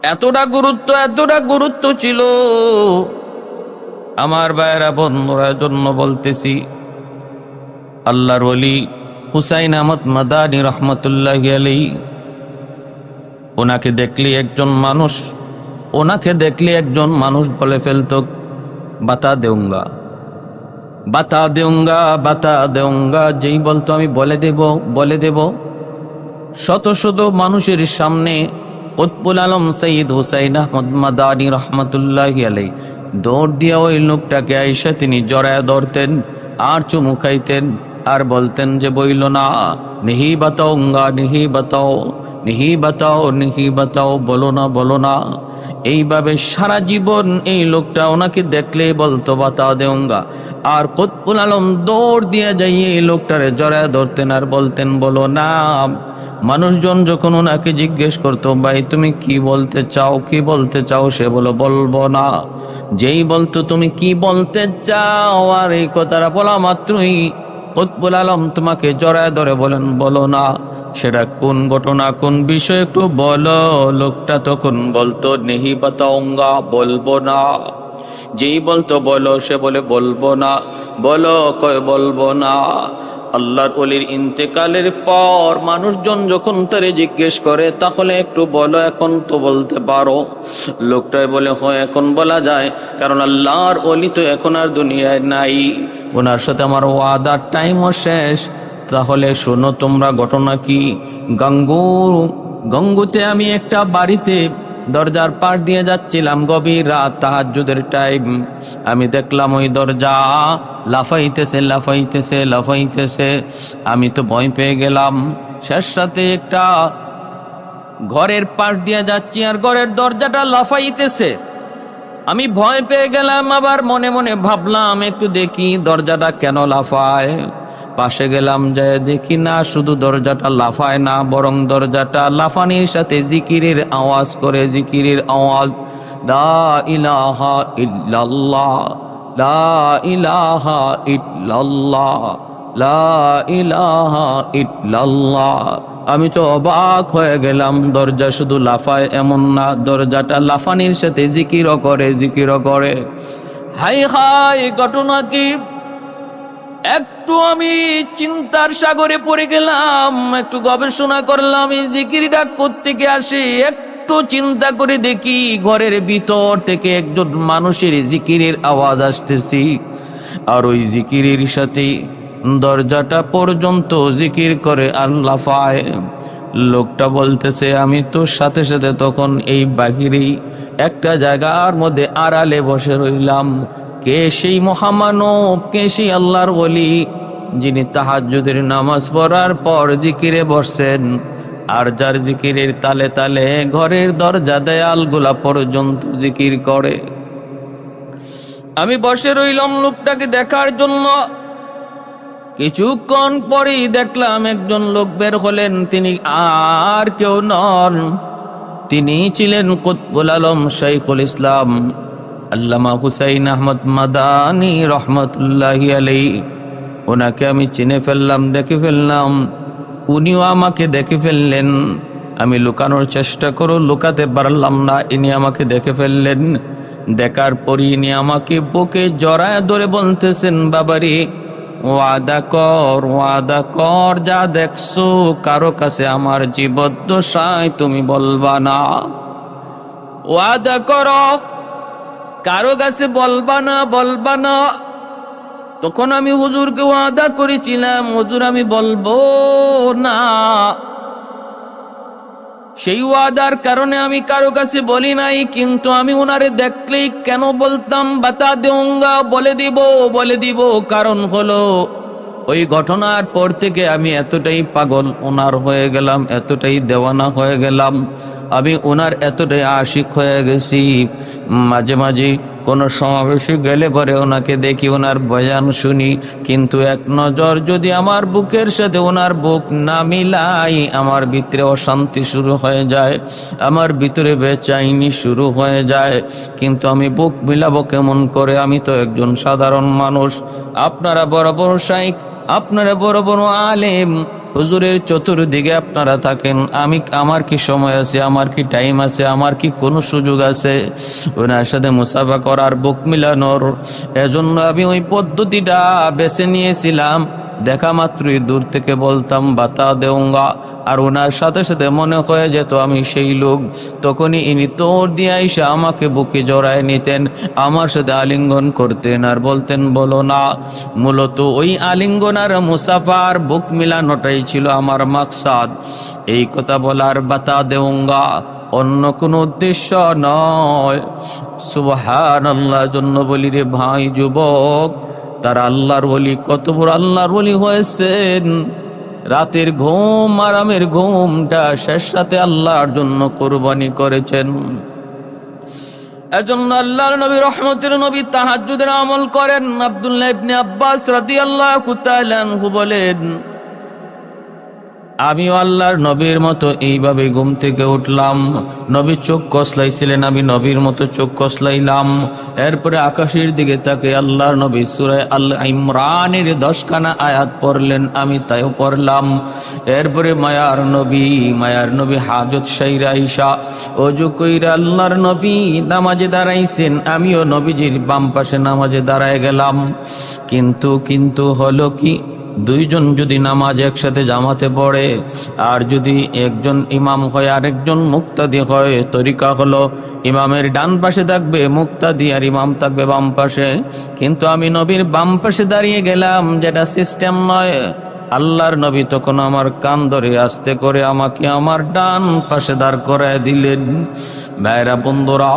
এতটা গুরুত্ব ছিল। আমার ভাইয়েরা বন্ধুরা, জন্য বলতেছি, আল্লাহর ওলি হুসাইন আহমদ মাদানী রহমতুল্লাহি আলাইহি, ওনাকে দেখলে একজন মানুষ বলে ফেলত, বাতা দেউঙ্গা, বাতা দেউঙ্গা, বাতা দেউঙ্গা। যেই বলতো আমি বলে দেব। শত শত মানুষের সামনে কুতবুল আলম সৈয়দ হুসাইন আহমদ মাদানী রহমতুল্লাহি আলাইহি দৌড় দিয়া ওই লোকটাকে আইসা তিনি জড়ায় ধরতেন আর চুমু খাইতেন আর বলতেন যে বইল না, নিহি বাতাউঙ্গা, নিহি বাতাও, নিহি বাতাও, নিহি বাতাও, বলো না। এইভাবে সারা জীবন এই লোকটা ওনাকে দেখলেই বলতো বাতা দেউঙ্গা। আর কুতবুল আলম দৌড় দিয়ে যাইয়ে এই লোকটারে জড়ায় ধরতেন আর বলতেন বলো না। মানুষজন যখন ওনাকে জিজ্ঞেস করতো, ভাই তুমি কি বলতে চাও, সে বলবো না। যেই বলতো তুমি কি বলতে চাও, আর এই কথাটা বলা মাত্রই কুতবুল আলম তোমাকে জড়ায় ধরে বলেন বলো না। সেটা কোন ঘটনা, কোন বিষয় একটু বলো। লোকটা তখন বলতো নেহি বাতাউঙ্গা, বলবো না। যেই বলতো বলো, সে বলে বলবো না। বলো, কয় বলবো না। আল্লাহর ওলির ইন্তেকালের পর মানুষজন যখন তারে জিজ্ঞেস করে, তাহলে একটু বলো, এখন তো বলতে পারো। লোকটাই বলে হয় এখন বলা যায়, কারণ আল্লাহর ওলি তো এখন আর দুনিয়ায় নাই, ওনার সাথে আমার ওয়াদার টাইমও শেষ। তাহলে শোনো তোমরা ঘটনা কি। গঙ্গুতে আমি একটা বাড়িতে দরজার পাশ দিয়ে যাচ্ছিলাম, গভীর রাত, তাহাজ্জুদের টাইম। আমি দেখলাম ওই দরজা লাফাইতেছে। আমি তো ভয় পেয়ে গেলাম। শেষ রাতে একটা ঘরের পাশ দিয়ে যাচ্ছি আর ঘরের দরজাটা লাফাইতেছে। আমি ভয় পেয়ে গেলাম। আবার মনে মনে ভাবলাম একটু দেখি দরজাটা কেন লাফায়। পাশে গেলাম, যায় দেখি না, শুধু দরজাটা লাফায় না, বরং দরজাটা লাফানির সাথে জিকিরের আওয়াজ করে, জিকিরের আওয়াজ, লা ইলাহা ইল্লাল্লাহ, লা ইলাহা ইল্লাল্লাহ, লা ইলাহা ইল্লাল্লাহ। আমি তো অবাক হয়ে গেলাম। দরজা শুধু লাফায় এমন না, দরজাটা লাফানির সাথে জিকিরও করে। হাই হাই, ঘটনা কি! একটু আমি চিন্তার সাগরে পড়ে গেলাম। একটু গবেষণা করলাম এই জিকিরটা কোত্থেকে আসে। একটু চিন্তা করে দেখি, ঘরের ভিতর থেকে একজন মানুষের জিকিরের আওয়াজ আসতেছি, আর ওই জিকিরের সাথে দরজাটা পর্যন্ত জিকির করে আল্লাহ পায়। লোকটা বলতেছে, আমি তো সাথে সাথে তখন এই বাহিরেই একটা জায়গার মধ্যে আড়ালে বসে রইলাম। কে সেই মহামানব, কে সেই আল্লাহর ওলি যিনি তাহাজ্জুদের নামাজ পড়ার পর জিকিরে বসছেন, আর যার জিকিরের তালে তালে ঘরের দরজা দেয়ালগুলা পর্যন্ত জিকির করে। আমি বসে রইলাম লোকটাকে দেখার জন্য। কিছুক্ষণ পরেই দেখলাম একজন লোক বের হলেন। তিনি আর কেউ নন, তিনি ছিলেন কুতবুল আলম শাইখুল ইসলাম আল্লামা হুসাইন আহমদ মাদানী রহমতুল্লাহি আলাইহি। ওনাকে আমি চিনে ফেললাম, দেখে ফেললাম, উনিও আমাকে দেখে ফেললেন। আমি লুকানোর চেষ্টা লুকাতে পারলাম না। ইনি আমাকে দেখে ফেললেন। দেখার পরই ইনি আমাকে বুকে জড়ায় ধরে বলতেছেন, বাবারে ওয়াদা কর, যা দেখছো কারো কাছে আমার জীবদ্দশায় তুমি বলবা না। ওয়াদা করো, কারো কাছে বলবা না। তখন আমি হুজুরকে ওয়াদা করেছিলাম, হুজুর আমি বলবো না। সেই ওয়াদার কারণে আমি কারো কাছে বলি নাই, কিন্তু আমি ওনারে দেখলেই কেন বলতাম বাতা দেউঙ্গা, বলে দিব। কারণ হলো ওই ঘটনার পর থেকে আমি এতটাই পাগল ওনার হয়ে গেলাম, এতটাই দেওয়ানা হয়ে গেলাম, আমি ওনার এতটাই আশিক হয়ে গেছি। মাঝে মাঝে কোনো সমাবেশে গেলে পরে ওনাকে দেখি, ওনার বয়ান শুনি, কিন্তু এক নজর যদি আমার বুকের সাথে ওনার বুক না মিলাই, আমার ভিতরে অশান্তি শুরু হয়ে যায়, আমার ভিতরে বেচাইনি শুরু হয়ে যায়। কিন্তু আমি বুক মিলাবো কেমন করে? আমি তো একজন সাধারণ মানুষ। আপনারা বড় বড় শাইখ, আপনারা বড় বড় আলেম, হুজুরের চতুর্দিকে আপনারা থাকেন, আমার কি সময় আছে, আমার কি টাইম আছে, আমার কি কোনো সুযোগ আছে ওনার সাথে মুসাফা করার, বুক মিলানোর? এজন্য আমি ওই পদ্ধতিটা বেছে নিয়েছিলাম। দেখা মাত্রই দূর থেকে বলতাম বাতা দেউঙ্গা, আর ওনার সাথে সাথে মনে হয়ে যেত আমি সেই লোক। তখনই ইনি তোর দিয়ে এসে আমাকে বুকে জড়ায় নিতেন, আমার সাথে আলিঙ্গন করতেন আর বলতেন বলো না। মূলত ওই আলিঙ্গন আর মুসাফার বুক মিলানোটাই ছিল আমার মাকসাদ। এই কথা বলার বাতা দেউঙ্গা, অন্য কোনো উদ্দেশ্য নয়। সুবহানাল্লাহ। জন্য বলি রে ভাই যুবক, তারা আল্লাহর ওলি, কত বড় আল্লাহর ওলি হয়েছেন। রাতের ঘুম, আরামের ঘুমটা শেষ রাতে আল্লাহর জন্য কোরবানি করেছেন। এজন্য আল্লাহর নবী, রহমতের নবী তাহাজ্জুদের আমল করেন। আব্দুল্লাহ ইবনে আব্বাস রাদিয়াল্লাহু তাআলা আনহু বলেন, আমিও আল্লাহর নবীর মতো এইভাবে ঘুম থেকে উঠলাম। নবী চোখ কসলাইছিলেন, আমি নবীর মতো চোখ কসলাইলাম। এরপরে আকাশের দিকে তাকে আল্লাহর নবী সূরা আল ইমরানের 10খানা আয়াত পড়লেন, আমি তাইও পড়লাম। এরপরে মায়ার নবী হাজত সাইরা আইসা ওযু কইরা আল্লাহর নবী নামাজে দাঁড়াইছেন, আমিও নবীজির বাম পাশে নামাজে দাঁড়ায় গেলাম। কিন্তু হলো কি, দুইজন যদি নামাজ একসাথে জামাতে পড়ে, আর যদি একজন ইমাম হয় আর একজন মুক্তাদি হয়, তরিকা হলো ইমামের ডান পাশে থাকবে মুক্তাদি আর ইমাম থাকবে বাম পাশে। কিন্তু আমি নবীর বাম পাশে দাঁড়িয়ে গেলাম, যেটা সিস্টেম নয়। আল্লাহর নবী তখন আমার কান ধরে আস্তে করে আমাকে আমার ডান পাশে দাঁড় করায় দিলেন। ভাইরা বন্ধুরা,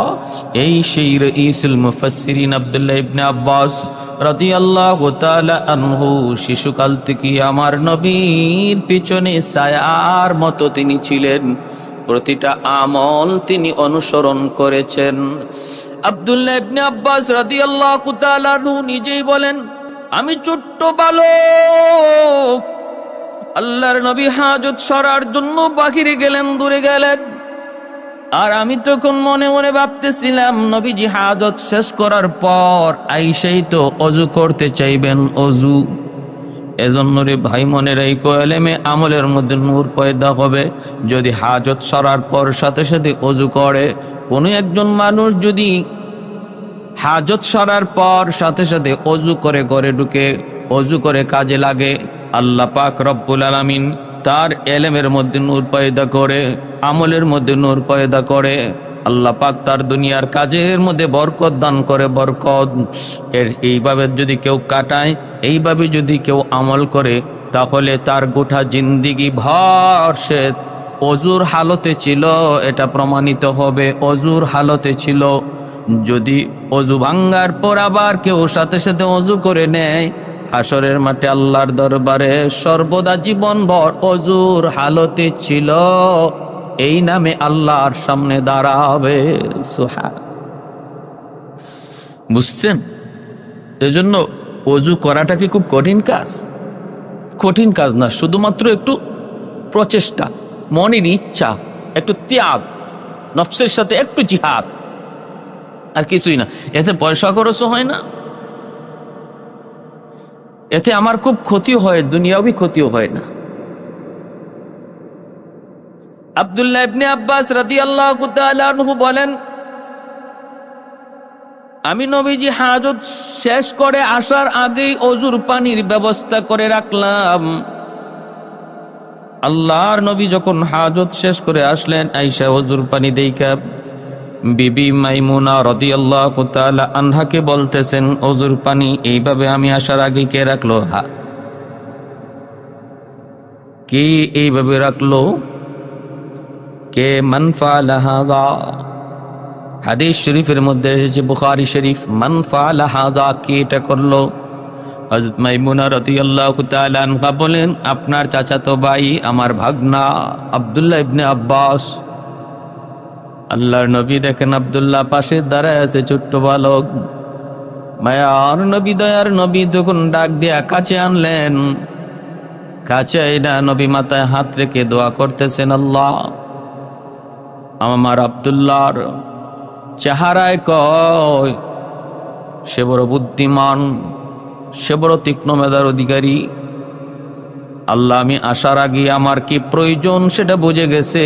এই সেই রাইসুল মুফাসসিরিন আব্দুল্লাহ ইবনে আব্বাস রাদিয়াল্লাহু তাআলা আনহু শিশুকাল থেকে আমার নবীর পিছনে ছায়ার মতো তিনি ছিলেন। প্রতিটা আমল তিনি অনুসরণ করেছেন। আব্দুল্লাহ ইবনে আব্বাস রাদিয়াল্লাহু তাআলা আনহু নিজেই বলেন, আমি ছোট্ট বালক, আল্লাহর নবী হাজত সরার জন্য বাহিরে গেলেন, দূরে গেলেন। আর আমি তখন মনে মনে ভাবতেছিলাম, নবীজি হাজত শেষ করার পর আইসাই তো অজু করতে চাইবেন, অজু। এজন্য রে ভাই মনে রাখো, এলেমে আমলের মধ্যে নূর পয়দা হবে যদি হাজত সরার পর সাথে সাথে অজু করে। কোনো একজন মানুষ যদি হাজত সরার পর সাথে সাথে অজু করে ঘরে ঢুকে, অজু করে কাজে লাগে, আল্লাহ পাক রব্বুল আলামিন তার এলেমের মধ্যে নূর পয়দা করে, আমলের মধ্যে নূর পয়দা করে। আল্লাহ পাক তার দুনিয়ার কাজের মধ্যে বরকত দান করে, বরকত। এইভাবে যদি কেউ কাটায়, এইভাবে যদি কেউ আমল করে, তাহলে তার গোটা জিন্দিগি ভর সে অজুর হালতে ছিল, এটা প্রমাণিত হবে অজুর হালতে ছিল। যদি অজু ভাঙ্গার পর আবার কেউ সাথে সাথে অজু করে নেয়, হাসরের মাঠে আল্লাহর দরবারে সর্বদা জীবনভর অজুর হালতে ছিল, এই নামে আল্লাহর সামনে দাঁড়াবে। বুঝছেন? এজন্য অজু করাটা কি খুব কঠিন কাজ? কঠিন কাজ না, শুধুমাত্র একটু প্রচেষ্টা, মনের ইচ্ছা, একটু ত্যাগ, নফসের সাথে একটু জিহাদ, আর কিছুই না। এতে পয়সা খরচও হয় না, এতে আমার খুব ক্ষতিও হয়, দুনিয়াবি ক্ষতিও হয় না। আব্দুল্লাহ ইবনে আব্বাস রাদিয়াল্লাহু তাআলা আনহু বলেন, আমি নবীজি হাজত শেষ করে আসার আগেই অজুর পানির ব্যবস্থা করে রাখলাম। আল্লাহর নবী যখন হাজত শেষ করে আসলেন, আয়েশা অজুর পানি দেইখা বিবি মাইমুনা রাদিয়াল্লাহু তাআলা আনহাকে বলতেছেন, অজুর পানি এইভাবে আমি আসার আগে কে রাখলো? কে এইভাবে রাখলো? কে? মান ফাআলা হাযা। হাদিস শরীফের মধ্যে এসেছে, বুখারী শরীফ, মান ফাআলা হাযা, কে এটা করলো? হযরত মাইমুনা রাদিয়াল্লাহু তাআলা আনহা বলেন, আপনার চাচাতো ভাই, আমার ভাগনা আব্দুল্লাহ ইবনে আব্বাস। আল্লাহর নবী দেখেন আব্দুল্লাহ পাশে দাঁড়ায় আছে, ছোট্ট বালক। মায়ার নবী, দয়ার নবী যখন ডাক দিয়া কাছে আনলেন, কাছে আইনা নবী মাথায় হাত রেখে দোয়া করতেছেন, আল্লাহ আমার আব্দুল্লাহর চেহারায় কয় সে বড় বুদ্ধিমান, সে বড় তীক্ষ্ণ মেধার অধিকারী, আল্লাহ আমি আসার আগে আমার কি প্রয়োজন সেটা বুঝে গেছে।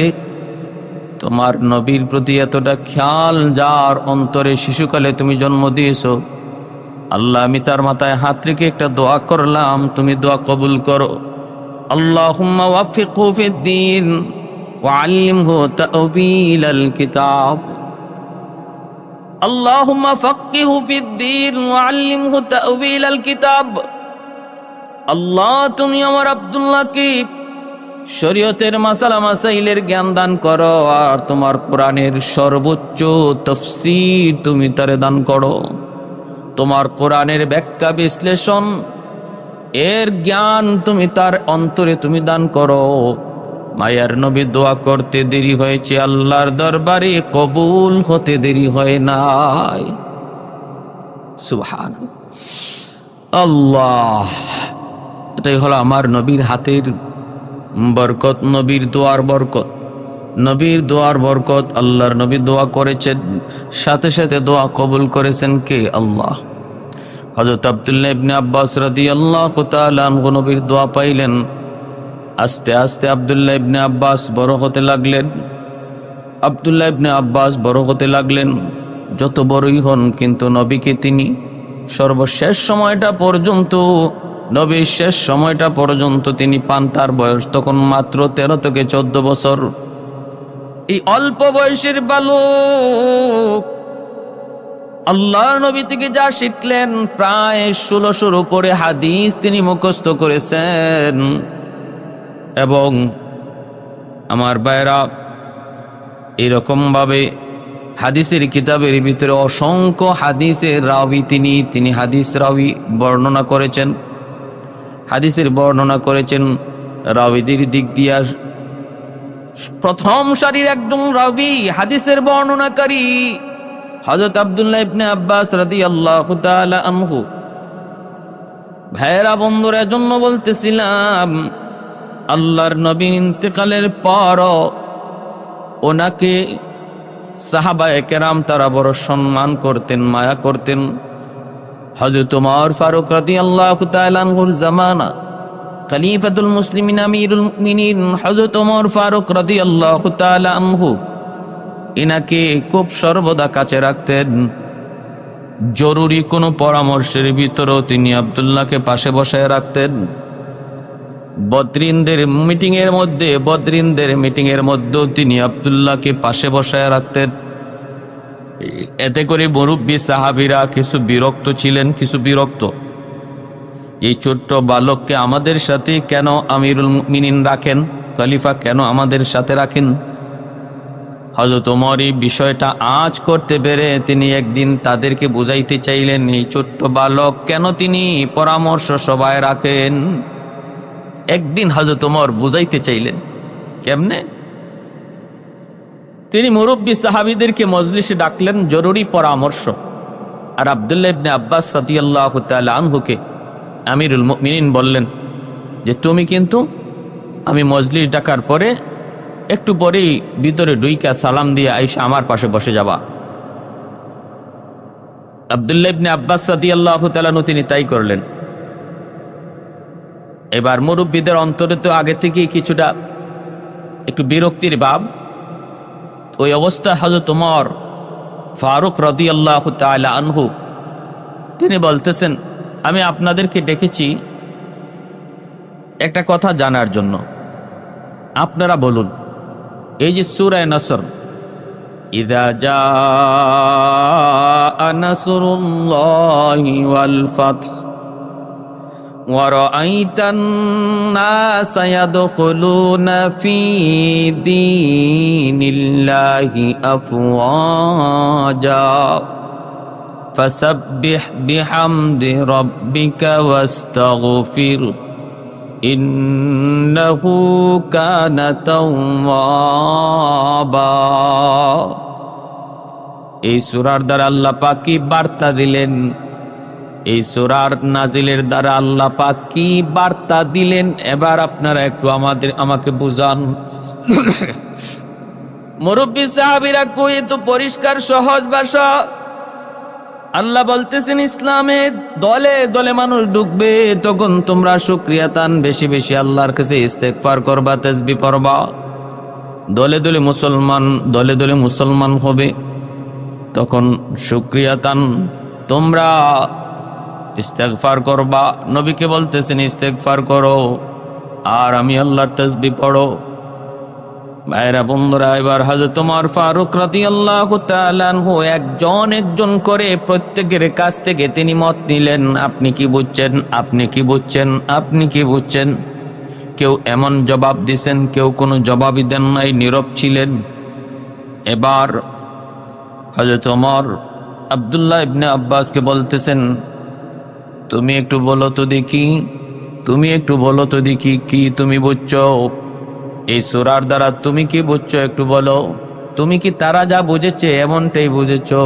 তোমার নবীর প্রতি এতটা খেয়াল যার অন্তরে শিশুকালে তুমি জন্ম দিয়েছো, আল্লাহ আমি তার মাথায় হাত রেখে একটা দোয়া করলাম, তুমি দোয়া কবুল করো। আল্লাহুম্মা ওয়াফিকহু ফিদ্দীন ওয়া আল্লিমহু তা'ওয়ীলাল কিতাব। আল্লাহুম্মা ফাক্কিহু ফিদ্দীন ওয়া আল্লিমহু তা'ওয়ীলাল কিতাব। আল্লাহ তুমি আমার আব্দুল্লাহকে শরীয়তের মাসালা মাসাইলের জ্ঞান দান করো, আর তোমার কোরআনের সর্বোচ্চ তাফসীর তুমি তারে দান করো। তোমার কোরআনের ব্যাখ্যা বিশ্লেষণ এর জ্ঞান তুমি তার অন্তরে তুমি দান করো। মায়ার নবী দোয়া করতে দেরি হয়েছে, আল্লাহর দরবারে কবুল হতে দেরি হয় নাই। সুবহানাল্লাহ। আল্লাহ, এটাই হলো আমার নবীর হাতের বরকত, নবীর দোয়ার বরকত, নবীর দোয়ার বরকত। আল্লাহর নবী দোয়া করেছেন, সাথে সাথে দোয়া কবুল করেছেন কে? আল্লাহ। হযরত আব্দুল্লাহ ইবনে আব্বাস রাদিয়াল্লাহু তাআলা আনহু নবীর দোয়া পাইলেন। আস্তে আস্তে আব্দুল্লাহ ইবনে আব্বাস বড় হতে লাগলেন। আব্দুল্লাহ ইবনে আব্বাস বড় হতে লাগলেন। যত বড়ই হন কিন্তু নবীকে তিনি সর্বশেষ সময়টা পর্যন্ত, নবীর শেষ সময়টা পর্যন্ত তিনি পান। তার বয়স তখন মাত্র 13 থেকে 14 বছর। এই অল্প বয়সের বালক আল্লাহর নবী থেকে যা শিখলেন, প্রায় 1600-র উপরে হাদিস তিনি মুখস্থ করেছেন। এবং আমার ভাইরা, এরকম ভাবে হাদিসের কিতাবের ভিতরে অসংখ্য হাদিসের রাবি তিনি হাদিস রাবি বর্ণনা করেছেন, হাদিসের বর্ণনা করেছেন। রাবিদের দিক দিয়ে প্রথম সারির একজন রাবি, হাদিসের বর্ণনাকারী হযরত আব্দুল্লাহ ইবনে আব্বাস রাদিয়াল্লাহু তাআলা আনহু। ভাইরা বন্ধুরা, জন্য বলতেছিলাম, আল্লাহর নবীর ইন্তেকালের পর ওনাকে সাহাবায়ে কেরাম তারা বড় সম্মান করতেন, মায়া করতেন। হযরত ওমর ফারুক রাদিয়াল্লাহু তাআলা আনহুর জামানা, খলিফাতুল মুসলিমিন আমিরুল মুমিনিন হযরত ওমর ফারুক রাদিয়াল্লাহু তাআলা আনহু ইনাকে খুব সর্বদা কাছে রাখতেন। জরুরি কোনো পরামর্শের ভিতরেও তিনি আব্দুল্লাহকে পাশে বসায় রাখতেন। বদরিনদের মিটিংয়ের মধ্যেও তিনি আব্দুল্লাহকে পাশে বসায় রাখতেন। এতে করে মুরব্বী সাহাবীরা কিছু বিরক্ত ছিলেন, এই ছোট্ট বালককে আমাদের সাথে কেন আমিরুল মুমিনিন রাখেন, খলিফা কেন আমাদের সাথে রাখেন? হযরত ওমর এই বিষয়টা আঁচ করতে পেরে তিনি একদিন তাদেরকে বুঝাইতে চাইলেন, এই ছোট্ট বালক কেন তিনি পরামর্শ সভায় রাখেন। একদিন হযরত ওমর বুঝাইতে চাইলেন। কেমনে? তিনি মুরব্বী সাহাবীদেরকে মজলিসে ডাকলেন, জরুরি পরামর্শ। আর আব্দুল্লাহ ইবনে আব্বাস রাদিয়াল্লাহু তাআলা আনহুকে আমিরুল মুমিনিন বললেন যে তুমি কিন্তু আমি মজলিস ডাকার পরে একটু পরেই ভিতরে ঢুইকা সালাম দিয়ে আইসা আমার পাশে বসে যাবা। আব্দুল্লাহ ইবনে আব্বাস রাদিয়াল্লাহু তাআলা আনহু তিনি তাই করলেন। এবার মুরব্বীদের অন্তরে তো আগে থেকেই কিছুটা একটু বিরক্তির ভাব। ওই অবস্থায় হযরত ওমর ফারুক রাদিয়াল্লাহু তাআলা আনহু তিনি বলতেছেন, আমি আপনাদেরকে ডেকেছি একটা কথা জানার জন্য। আপনারা বলুন, এই যে সূরা নসর, ইযা জাআ নাসরুল্লাহি ওয়াল ফাতহ ওয়া রাআইতান নাসা ইয়াদখুলুনা ফি দীনিল্লাহি আফওয়াজা ফাসাব্বিহ বিহামদি রাব্বিকা ওয়াস্তাগফির ইন্নাহু কানা তাওয়াবা। এই সূরার দ্বারা আল্লাহ পাক কি বার্তা দিলেন? এই সূরার নাজিলের দ্বারা আল্লাহ পাক কি বার্তা দিলেন? এবার আপনারা একটু আমাকে বুঝান। মুরব্বী সাহাবীরা কই তো পরিষ্কার সহজ ভাষা। আল্লাহ বলতেছেন ইসলামে দলে দলে মানুষ ঢুকবে, তখন তোমরা শুকরিয়া তান বেশি বেশি আল্লাহর কাছে ইস্তেগফার করবা, তাসবিহ পড়বা। দলে দলে মুসলমান হবে, তখন শুকরিয়া তান তোমরা ইস্তেগফার করবা। নবীকে বলতেছেন ইস্তেগফার করো আর আমি আল্লাহর তাসবিহ পড়ো। ভাইরা বন্ধুরা, এবার হযরত ওমর ফারুক রাদিয়াল্লাহু তাআলা আনহু একজন করে প্রত্যেকের কাছ থেকে তিনি মত নিলেন, আপনি কি বুঝছেন, আপনি কি বুঝছেন, আপনি কি বুঝছেন। কেউ এমন জবাব দিছেন, কেউ কোনো জবাবই দেন নাই, নীরব ছিলেন। এবার হযরত ওমর আব্দুল্লাহ ইবনে আব্বাসকে বলতেছেন, তুমি একটু বলো তো দেখি, তুমি একটু বলো তো দেখি, কি তুমি বুঝছো এই সূরার দ্বারা, তুমি কি বুঝছো একটু বলো। তুমি কি তারা যা বুঝেছে এমনটাই বুঝেছো?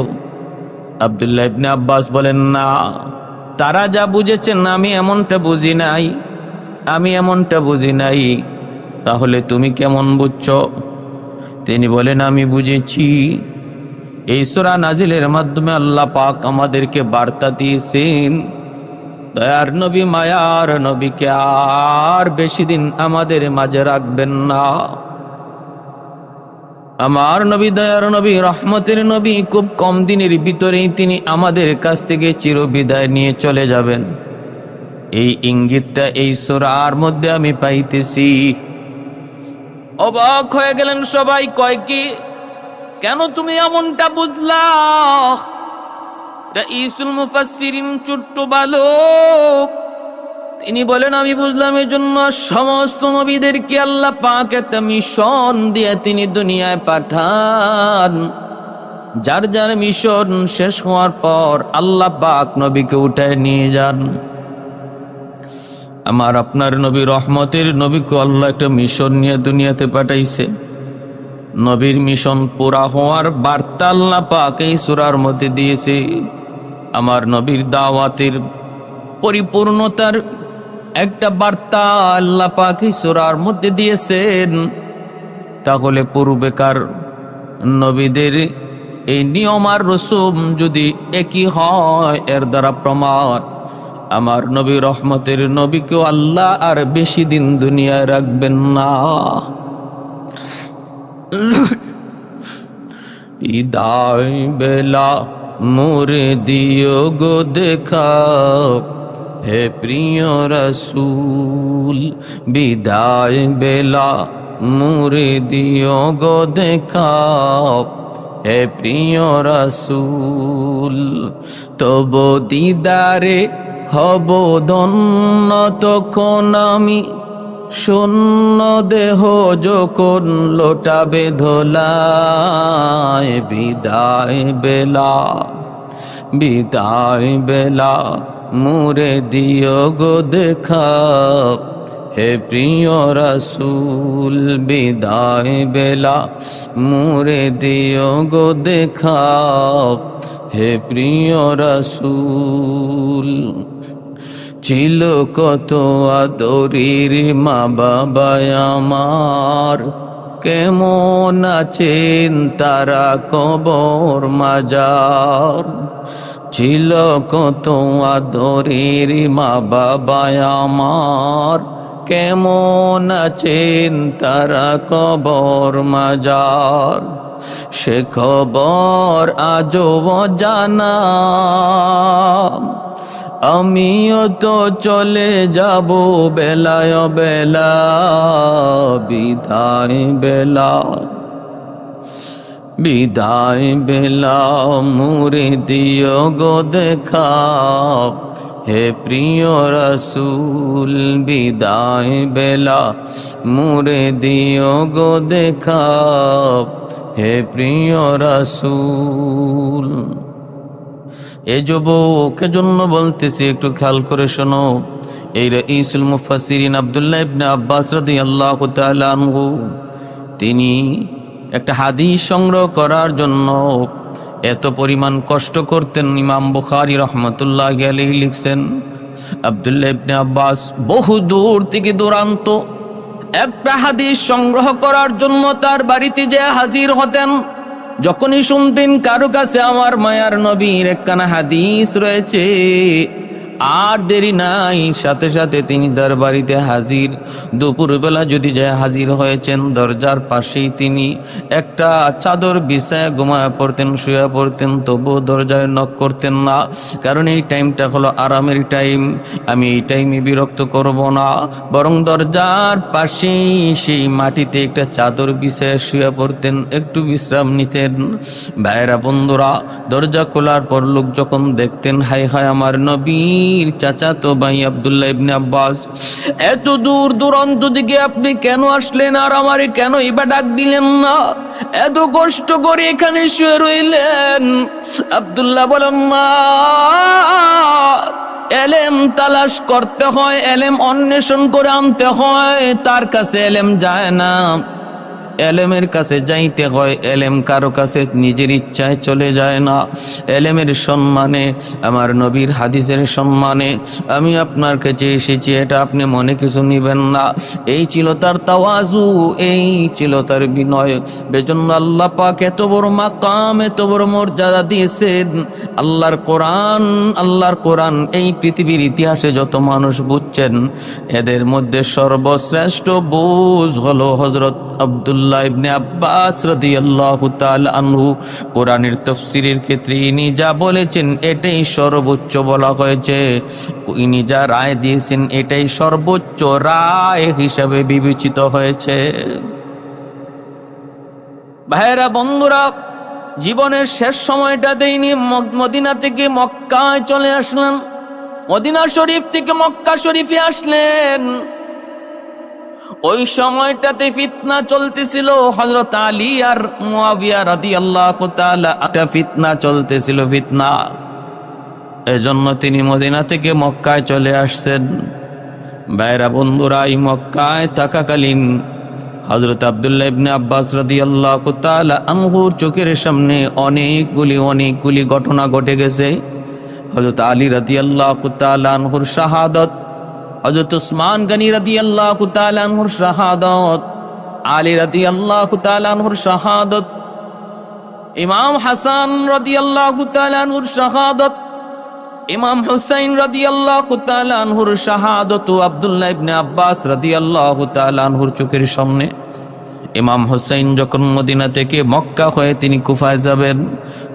আব্দুল্লাহ ইবনে আব্বাস বলেন, না, তারা যা বুঝেছেন আমি এমনটা বুঝি নাই, আমি এমনটা বুঝি নাই। তাহলে তুমি কেমন বুঝছো? তিনি বলেন, আমি বুঝেছি এই সূরা নাজিলের মাধ্যমে আল্লাহ পাক আমাদেরকে বার্তা দিয়েছেন, দয়ার নবী মায়ার নবীকে আর বেশি দিন আমাদের মাঝে রাখবেন না। আমার নবী দয়ার নবী রহমতের নবী খুব কম দিনের ভিতরেই তিনি আমাদের কাছ থেকে চিরবিদায় নিয়ে চলে যাবেন। এই ইঙ্গিতটা এই সূরার মধ্যে আমি পাইতেছি। অবাক হয়ে গেলেন সবাই, কয় কি, কেন তুমি এমনটা বুঝলা? রাইসুল মুফাসসিরিন ছোট্ট বালক, তিনি বলেন, আমি বুঝলাম এই জন্য সমস্ত নবীদেরকে আল্লাহ পাক একটা মিশন দিয়ে তিনি দুনিয়ায় পাঠান। যার যার মিশন শেষ হওয়ার পর আল্লাহ পাক নবীকে উঠায় নিয়ে যান। আমার আপনার নবী রহমতের নবীকে আল্লাহ একটা মিশন নিয়ে দুনিয়াতে পাঠাইছে। নবীর মিশন পুরা হওয়ার বার্তা আল্লাহ পাক এই সূরার মধ্যে দিয়েছে। আমার নবীর দাওয়াতের পরিপূর্ণতার একটা বার্তা আল্লাহ পাক এই সূরার মধ্যে দিয়েছেন। তাহলে পূর্বেকার নবীদের এই নিয়ম আর রসুম যদি একই হয়, এর দ্বারা প্রমাণ আমার নবী রহমতের নবীকেও আল্লাহ আর বেশি দিন দুনিয়ায় রাখবেন না। বিদায় বেলা মোরে দিও গো দেখা, হে প্রিয় রসূল। বিদায় বেলা মোরে দিও গো দেখা, হে প্রিয় রসূল। তব দিদারে হব ধন্য তখন আমি, শূন্য দেহ যখন লোটাবে ধোলায়। বিদায় বেলা, বিদায় বেলা মোরে দিও গো দেখা, হে প্রিয় রসূল। বিদায় বেলা মোরে দিও গো দেখা, হে প্রিয় রসূল। ছিল কত আদরের মা বাবা আমার, কেমন আছেন তারা কবর মাজার। ছিল কত আদরের মা বাবা আমার, কেমন আছেন তারা কবর মাজার। সে খবর আজও জানা, আমিও তো চলে যাব বেলায় বেলা। বিদায় বেলা, বিদায় বেলা মোরে দিও গো দেখা, হে প্রিয় রসূল। বিদায় বেলা মোরে দিও গো দেখা, হে প্রিয় রসূল। এ যুবক জন্য বলতেছি, একটু খেয়াল করে শোনো। এই রাইসুল মুফাসসিরিন আব্দুল্লাহ ইবনে আব্বাস রাদিয়াল্লাহু তাআলা আনহু, তিনি একটা হাদিস সংগ্রহ করার জন্য এত পরিমাণ কষ্ট করতেন। ইমাম বুখারী রাহমাতুল্লাহি আলাইহি লিখছেন, আব্দুল্লাহ ইবনে আব্বাস বহু দূর থেকে দূরান্ত একটা হাদিস সংগ্রহ করার জন্য তার বাড়িতে যে হাজির হতেন। যখনই শুনতেন কারো কাছে আমার মায়ার নবীর একখানা হাদিস রয়েছে, আর দেরি নাই, সাথে সাথে তিনি দরবারিতে হাজির। দুপুরবেলা যদি যায় হাজির হয়েছেন, দরজার পাশেই তিনি একটা চাদর বিছায় ঘুমায় পড়তেন, শুয়ে পড়তেন, তবুও দরজায় নক করতেন না, কারণ এই টাইমটা হলো আরামের টাইম, আমি এই টাইমে বিরক্ত করব না, বরং দরজার পাশেই সেই মাটিতে একটা চাদর বিছায় শুয়ে পড়তেন, একটু বিশ্রাম নিতেন। ভাইরা বন্ধুরা, দরজা খোলার পর লোক যখন দেখতেন, হায় হায় আমার নবী চাচাতো ভাই আব্দুল্লাহ ইবনে আব্বাস, এত দূর দূরান্ত থেকে আপনি কেন আসলেন, আর আমারে কেন এবার ডাক দিলেন না, এত কষ্ট করে এখানে শুয়ে রইলেন? আব্দুল্লাহ বলেন, না, এলেম তালাশ করতে হয়, এলেম অন্বেষণ করে আনতে হয়, তার কাছে এলেম যায় না, এলেমের কাছে যাইতে হয়। এলেম কারো কাছে নিজের ইচ্ছায় চলে যায় না। এলেমের সম্মানে, আমার নবীর হাদিসের সম্মানে আমি আপনার কাছে এসেছি, এটা আপনি মনে কিছু নিবেন না। এই ছিল তার তাওয়াজু, এই ছিল তার বিনয়। বেজন্য আল্লাহ পাক এত বড় মাকাম, এত বড় মর্যাদা দিয়েছেন। আল্লাহর কোরআন এই পৃথিবীর ইতিহাসে যত মানুষ বুঝছেন, এদের মধ্যে সর্বশ্রেষ্ঠ বুঝ হলো হযরত আব্দুল্লাহ ইবনে আব্বাস রাদিয়াল্লাহু তাআলা আনহু। কোরআনের তাফসীরের ক্ষেত্রে ইনি যা বলেছেন এটাই সর্বোচ্চ বলা হয়েছে, ইনি যা রায় দিয়েছেন এটাই সর্বোচ্চ রায় হিসাবে বিবেচিত হয়েছে। ভাইরা বন্ধুরা, জীবনের শেষ সময়টাতে ইনি মদিনা থেকে মক্কায় চলে আসলেন, মদিনা শরীফ থেকে মক্কা শরীফে আসলেন। ওই সময়টাতে ফিতনা চলতেছিল, হযরত আলী আর মুয়াবিয়া রাদিয়াল্লাহু তাআলা একটা ফিতনা চলতেছিল, ফিতনা। এজন্য তিনি মদিনা থেকে মক্কায় চলে আসছেন। ভাইরা বন্ধুরা, এই মক্কায় থাকাকালীন হযরত আব্দুল্লাহ ইবনে আব্বাস রাদিয়াল্লাহু তাআলা আনহুর চোখের সামনে অনেকগুলি ঘটনা ঘটে গেছে। হযরত আলী রাদিয়াল্লাহু তাআলা আনহুর শাহাদাত, হযরত উসমান গনি রাদিয়াল্লাহু তাআলা আনহুর শাহাদাত, আলী রাদিয়াল্লাহু তাআলা আনহুর শাহাদাত, ইমাম হাসান রাদিয়াল্লাহু তাআলা আনহুর শাহাদাত, ইমাম হুসাইন রাদিয়াল্লাহু তাআলা আনহুর শাহাদাত, আব্দুল্লাহ ইবনে আব্বাস রাদিয়াল্লাহু তাআলা আনহুর চোখের সামনে। ইমাম হুসাইন যখন মদিনা থেকে মক্কা হয়ে তিনি কুফায় যাবেন,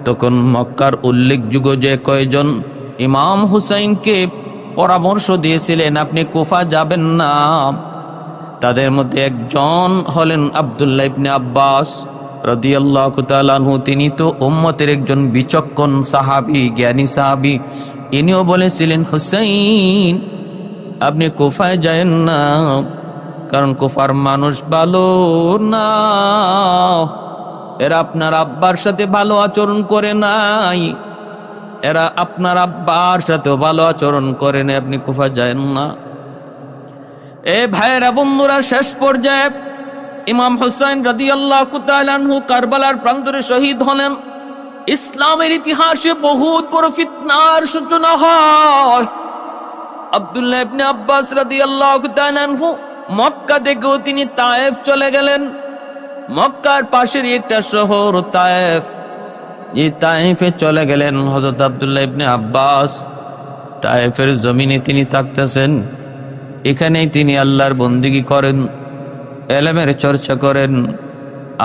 তখন মক্কার উল্লেখযোগ্য যে কয়েকজন ইমাম হুসাইনকে পরামর্শ দিয়েছিলেন আপনি কুফা যাবেন না, তাদের মধ্যে একজন হলেন আব্দুল্লাহ ইবনে আব্বাস রাদিয়াল্লাহু তাআলা আনহু। তিনি তো উম্মতের একজন বিচক্ষণ সাহাবী, জ্ঞানী সাহাবী। ইনিও বলেছিলেন, হুসাইন আপনি কুফায় যায়েন না, কারণ কুফার মানুষ ভালো না, এরা আপনার আব্বার সাথে ভালো আচরণ করে নাই, এরা আপনার আব্বার সাথেও ভালো আচরণ করে না, আপনি কুফা যায়েন না। এ ভাইয়েরা বন্ধুরা, শেষ পর্যায়ে ইমাম হুসাইন রাদিয়াল্লাহু তাআলা আনহু কারবালার প্রান্তরে শহীদ হলেন। ইসলামের ইতিহাসে বহুত বড় ফিতনার সূচনা হয়। আব্দুল্লাহ ইবনে আব্বাস রাদিয়াল্লাহু তাআলা আনহু মক্কা থেকেও তিনি তায়েফ চলে গেলেন। মক্কার পাশের একটা শহর তায়েফ, এই তায়েফে চলে গেলেন হযরত আব্দুল্লাহ ইবনে আব্বাস। তায়েফের জমিনে তিনি থাকতেছেন, এখানেই তিনি আল্লাহর বন্দেগী করেন, এলেমের চর্চা করেন।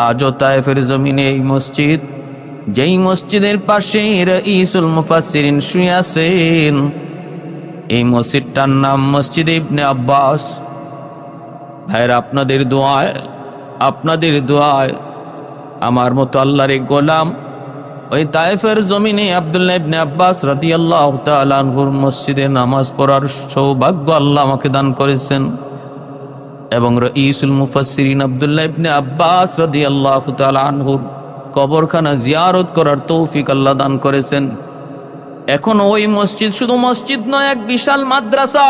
আজও তায়েফের জমিনে এই মসজিদ, যেই মসজিদের পাশে রাইসুল মুফাসসিরিন শুয়ে আছেন, এই মসজিদটার নাম মসজিদ ইবনে আব্বাস। ভাইরা, আপনাদের দোয়ায় আমার মতো আল্লাহর এক গোলাম ওই তায়েফের জমিনে আব্দুল্লাহ ইবনে আব্বাস রাদিয়াল্লাহু তাআলা আনহুর মসজিদে নামাজ পড়ার সৌভাগ্য আল্লাহ আমাকে দান করেছেন, এবং রাইসুল মুফাসসিরিন আব্দুল্লাহ ইবনে আব্বাস রাদিয়াল্লাহু তাআলা আনহুর কবরখানা জিয়ারত করার তৌফিক আল্লাহ দান করেছেন। এখন ওই মসজিদ শুধু মসজিদ নয়, এক বিশাল মাদ্রাসা।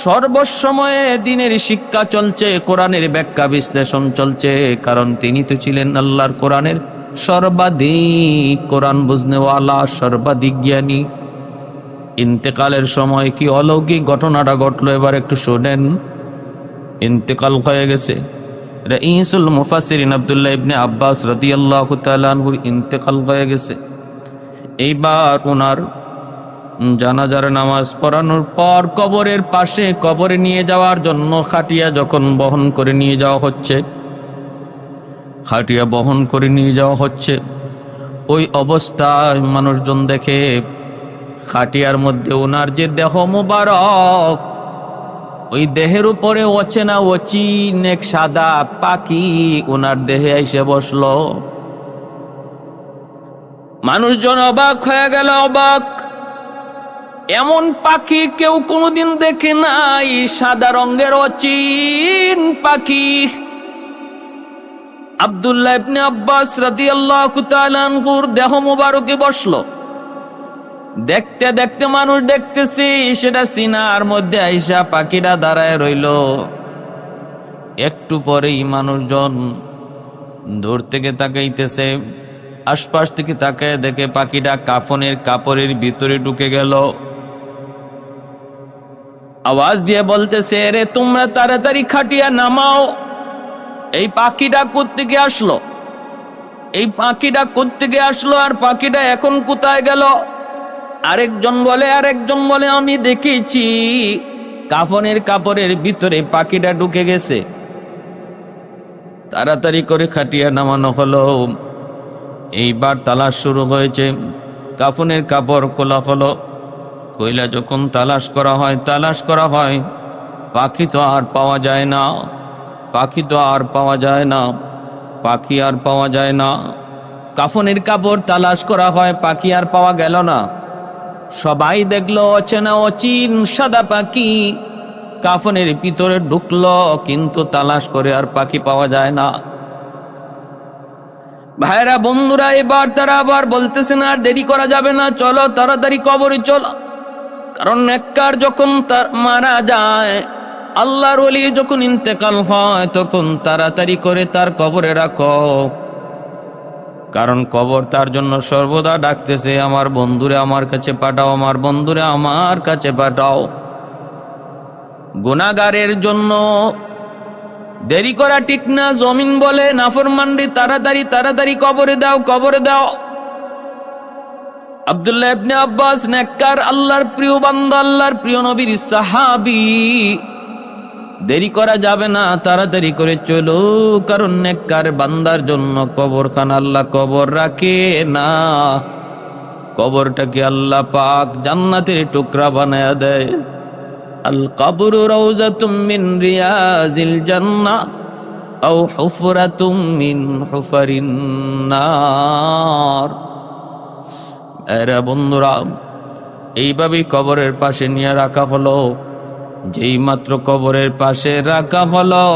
সর্বসময়ে দিনের শিক্ষা চলছে, কোরআনের ব্যাখ্যা বিশ্লেষণ চলছে, কারণ তিনি তো ছিলেন আল্লাহর কোরআনের সর্বাধিক কোরআন বুঝনেওয়ালা, সর্বাধিক জ্ঞানী। ইন্তেকালের সময় কি অলৌকিক ঘটনাটা ঘটলো এবার একটু শোনেন। ইন্তেকাল হয়ে গেছে, রাইসুল মুফাসসিরিন আব্দুল্লাহ ইবনে আব্বাস রাদিয়াল্লাহু তাআলা আনহুর ইন্তেকাল হয়ে গেছে। এইবার ওনার জানাজার নামাজ পড়ানোর পর কবরের পাশে কবরে নিয়ে যাওয়ার জন্য খাটিয়া যখন বহন করে নিয়ে যাওয়া হচ্ছে, খাটিয়া বহন করে নিয়ে যাওয়া হচ্ছে, ওই অবস্থায় মানুষজন দেখে খাটিয়ার মধ্যে ওনার যে দেহ মুবারক, ওই দেহের উপরে অচেনা অচিন এক সাদা পাখি ওনার দেহে এসে বসলো। মানুষজন অবাক হয়ে গেল, অবাক, এমন পাখি কেউ কোনোদিন দেখে নাই, সাদা রঙের অচিন পাখি। আব্দুল্লাহ ইবনে আব্বাস রাদিয়াল্লাহু তাআলা আনহুর দেহ মুবারকে বসলো। দেখতে দেখতে মানুষ দেখতেছি সেটা সিনার মধ্যে আইসা পাখিটা দাঁড়ায় রইল। একটু পরেই মানুষজন দূর থেকে তাকাইতেছে, আশপাশ থেকে তাকায় দেখে পাখিটা কাফনের কাপড়ের ভিতরে ঢুকে গেল। আওয়াজ দিয়ে বলতেছে, রে তোমরা তাড়াতাড়ি খাটিয়া নামাও, এই পাখিটা কোত্থেকে আসলো, এই পাখিটা কোত্থেকে আসলো, আর পাখিটা এখন কোথায় গেল? আরেকজন বলে আমি দেখেছি কাফনের কাপড়ের ভিতরে পাখিটা ঢুকে গেছে। তাড়াতাড়ি করে খাটিয়া নামানো হলো। এইবার তালাশ শুরু হয়েছে, কাফনের কাপড় খোলা হলো। কইলা যখন তালাশ করা হয়, পাখি তো আর পাওয়া যায় না, পাখি আর পাওয়া যায় না। কাফনের কাপড় তালাশ করা হয়, পাখি আর পাওয়া গেল না। সবাই দেখলো অচেনা অচিন সাদা পাখি কাফনের ভিতরে ঢুকলো, কিন্তু তালাশ করে আর পাখি পাওয়া যায় না। ভাইরা বন্ধুরা, এবার তারা আবার বলতেছে না, আর দেরি করা যাবে না, চলো তাড়াতাড়ি কবরে চলো। কারণ নেককার যখন তার মারা যায়, আল্লাহর ওলি যখন ইন্তেকাল হয়, তখন তাড়াতাড়ি করে তার কবরে রাখো। কারণ কবর তার জন্য সর্বদা ডাকতেছে, আমার বন্ধুরে আমার কাছে পাঠাও, আমার বন্ধুরে আমার কাছে পাঠাও। গুনাহগারের জন্য দেরি করা ঠিক না। জমিন বলে নাফরমানরে, তাড়াতাড়ি কবরে দাও। আব্দুল্লাহ ইবনে আব্বাস নেককার, আল্লাহর প্রিয় বান্দা, আল্লাহর প্রিয় নবীর সাহাবী, দেরি করা যাবে না, তাড়াতাড়ি করে চলো। কারণ নেককার বান্দার জন্য কবরখানা আল্লাহ কবর রাখে না, কবরটাকে আল্লাহ পাক জান্নাতের টুকরা বানায়া দেয়। আল কবরু রাউযাতুম মিন রিয়াজিল জান্নাহ আও হুফরাতুম মিন হুফারিন নার। এরা বন্ধুরা, এইভাবে কবরের পাশে নিয়ে রাখা হলো। যেই মাত্র কবরের পাশে রাখা হলো,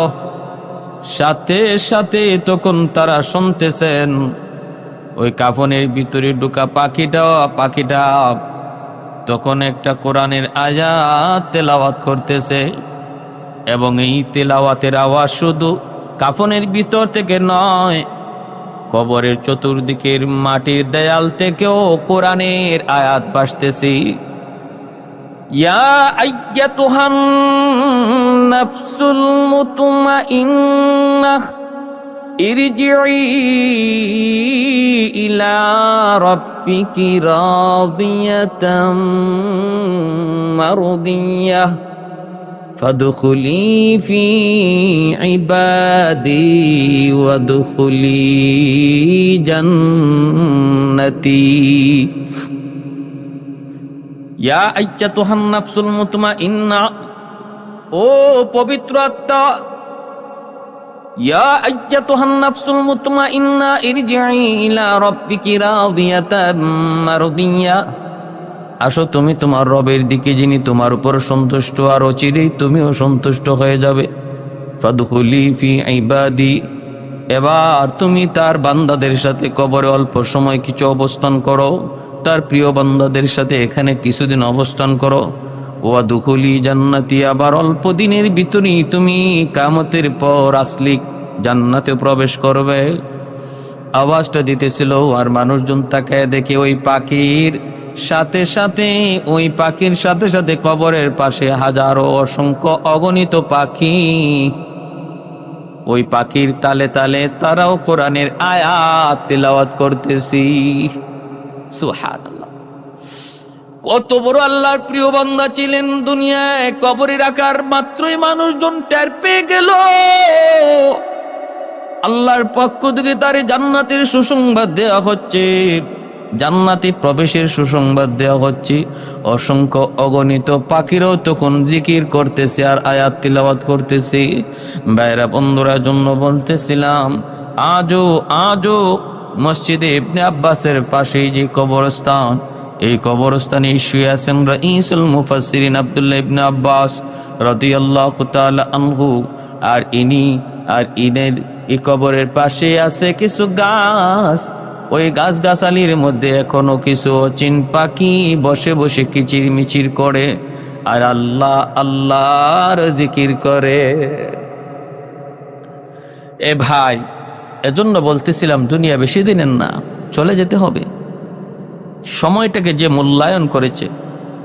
সাথে সাথে তখন তারা শুনতেছেন ওই কাফনের ভিতরে ঢুকা পাখিটা তখন একটা কোরআনের আয়াত তেলাওয়াত করতেছে। এবং এই তেলাওয়াতের আওয়াজ শুধু কাফনের ভিতর থেকে নয়, কবরের চতুর্দিকের মাটির দেয়াল থেকেও কোরআনের আয়াত ভাসতেছে। ইয়া আইয়াতুহান নাফসুল মুতমাইন্নাহ ইরজিই ইলা রাব্বিকি রাদিয়াতাম মারদিয়াহ ফাদখুলি ফি ইবাদি ওয়াদখুলি জান্নাতি। ইয়া আইয়াতুহান নাফসুল মুতমাইন্না, ও পবিত্র আত্মা, ইয়া আইয়াতুহান নাফসুল মুতমাইন্না ইরজিই ইলা রাব্বিকি রাদিয়াতাম মারদিয়া, আসো তুমি তোমার রবের দিকে, যিনি তোমার উপর সন্তুষ্ট, আর অচিরেই তুমিও সন্তুষ্ট হয়ে যাবে। ফাদখুলি ফি ইবাদি, এবার তুমি তার বান্দাদের সাথে কবরে অল্প সময় কিছু অবস্থান করো, তার প্রিয় বান্দাদের সাথে এখানে কিছুদিন অবস্থান করো। ওয়াদখুলি জান্নাতি, আবার অল্প দিনের ভিতরেই তুমি কিয়ামতের পর আসলি জান্নাতে প্রবেশ করবে। আওয়াজটা দিতেছিল, আর মানুষজন তাকায় দেখে ওই পাখির সাথে সাথে কবরের পাশে হাজারো অসংখ্য অগণিত পাখি ওই পাখির তালে তালে তারাও কোরআনের আয়াত তেলাওয়াত করতেছি। সুবহানাল্লাহ। কত বড় আল্লাহর প্রিয় বান্দা ছিলেন। দুনিয়ায় কবরে রাখার মাত্রই মানুষজন টের পেয়ে গেল আল্লাহর পক্ষ থেকে তারে জান্নাতের সুসংবাদ দেওয়া হচ্ছে, জান্নাতে প্রবেশের সুসংবাদ দেওয়া হচ্ছে। অসংখ্য অগণিত পাখিরাও তখন জিকির করতেছে আর আয়াত তিলাওয়াত করতেছে। ভাইরা বন্ধুরা, জন্য বলতেছিলাম, আজও মসজিদে ইবনে আব্বাসের পাশে যে কবরস্থান, এই কবরস্থানে শুয়ে আছেন রাইসুল মুফাসসিরিন আব্দুল্লাহ ইবনে আব্বাস রাদিয়াল্লাহু তাআলা আনহু। আর ইনের এই কবরের পাশে আছে কিছু গাছ। ওই গাছগাছালির মধ্যে এখনো কিছু অচিন পাখি বসে বসে কিচির মিচির করে আর আল্লাহ আল্লাহর জিকির করে। এ ভাই, এজন্য বলতেছিলাম দুনিয়া বেশি দিনের না, চলে যেতে হবে। সময়টাকে যে মূল্যায়ন করেছে,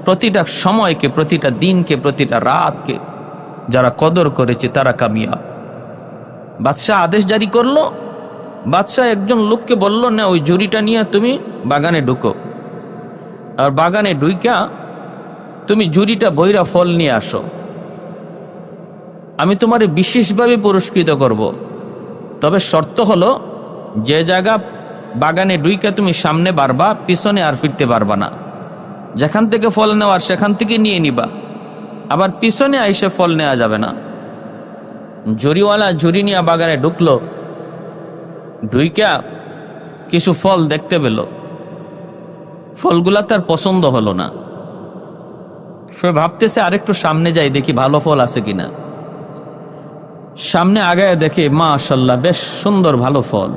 প্রতিটা সময়কে, প্রতিটা দিনকে, প্রতিটা রাতকে যারা কদর করেছে তারা কামিয়াব। বাদশাহ আদেশ জারি করলো, বাদশাহ একজন লোককে বলল, না ওই ঝুড়িটা নিয়ে তুমি বাগানে ঢুকো, আর বাগানে ঢুইকা তুমি ঝুড়িটা বইরা ফল নিয়ে আসো, আমি তোমারে বিশেষভাবে পুরস্কৃত করব। তবে শর্ত হলো, যে জায়গা বাগানে ঢুইকা তুমি সামনে বাড়বা, পিছনে আর ফিরতে পারবা না। যেখান থেকে ফল নেওয়ার সেখান থেকে নিয়ে নিবা, আবার পিছনে আইসে ফল নেওয়া যাবে না। ঝুড়িওয়ালা ঝুড়ি নিয়ে বাগানে ঢুকলো, ঢুইকা কিছু ফল দেখতে পেল, ফলগুলা তার পছন্দ হলো না। সে ভাবতেছে আরেকটু সামনে যাই, দেখি ভালো ফল আছে কিনা। সামনে আগায় দেখে মাশাআল্লাহ বেশ সুন্দর ভালো ফল।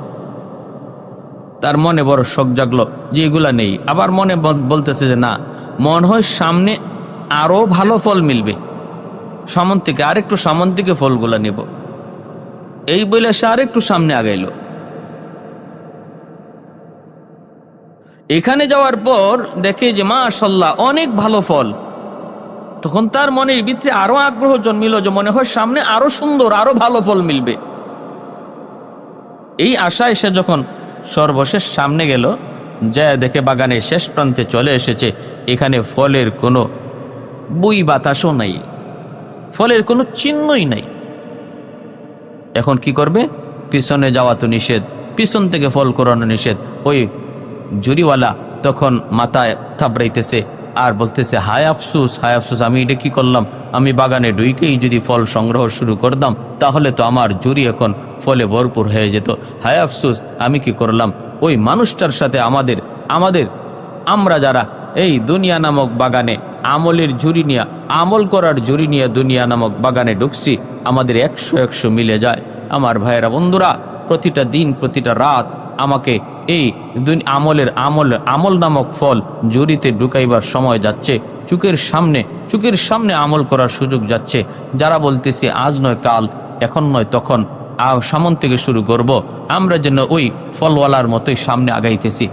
তার মনে বড় শখ জাগলো যে এগুলা নেই। আবার মনে বলতেছে যে না, মনে হয় সামনে আরো ভালো ফল মিলবে, সামন থেকে আরেকটু সামন থেকে ফলগুলা নেব। এই বলে সে আরেকটু সামনে আগাইল। এখানে যাওয়ার পর দেখে যে মাশাআল্লাহ অনেক ভালো ফল। তখন তার মনের ভিতরে আরো আগ্রহ জন্মিল যে মনে হয় সামনে আরো সুন্দর আরো ভালো ফল মিলবে। এই আশায় সে যখন সর্বশেষ সামনে গেল, যা দেখে বাগানের শেষ প্রান্তে চলে এসেছে, এখানে ফলের কোনো বই বাতাসও নাই, ফলের কোনো চিহ্নই নাই। এখন কি করবে? পিছনে যাওয়া তো নিষেধ, পিছন থেকে ফল করানো নিষেধ। ওই ঝুড়িওয়ালা তখন মাথায় থাবড়াইতেছে আর বলতেছে, হায় আফসুস, হায় আফসুস, আমি এটা কি করলাম? আমি বাগানে ঢুকেই যদি ফল সংগ্রহ শুরু করতাম তাহলে তো আমার ঝুড়ি এখন ফলে ভরপুর হয়ে যেত। হায় আফসুস, আমি কি করলাম? ওই মানুষটার সাথে আমরা যারা এই দুনিয়া নামক বাগানে আমলের ঝুড়ি নিয়ে, আমল করার ঝুড়ি নিয়ে দুনিয়া নামক বাগানে ঢুকছি, আমাদের 100 মিলে যায়। আমার ভাইয়েরা বন্ধুরা, প্রতিটা দিন প্রতিটা রাত আমাকে এই আমল নামক ফল ঝুড়িতে ঢুকাইবার সময় যাচ্ছে, চোখের সামনে আমল করার সুযোগ যাচ্ছে। যারা বলতেছে আজ নয় কাল, এখন নয় তখন সামন থেকে শুরু করব, আমরা যেন ওই ফলওয়ালার মতোই সামনে আগাইতেছি।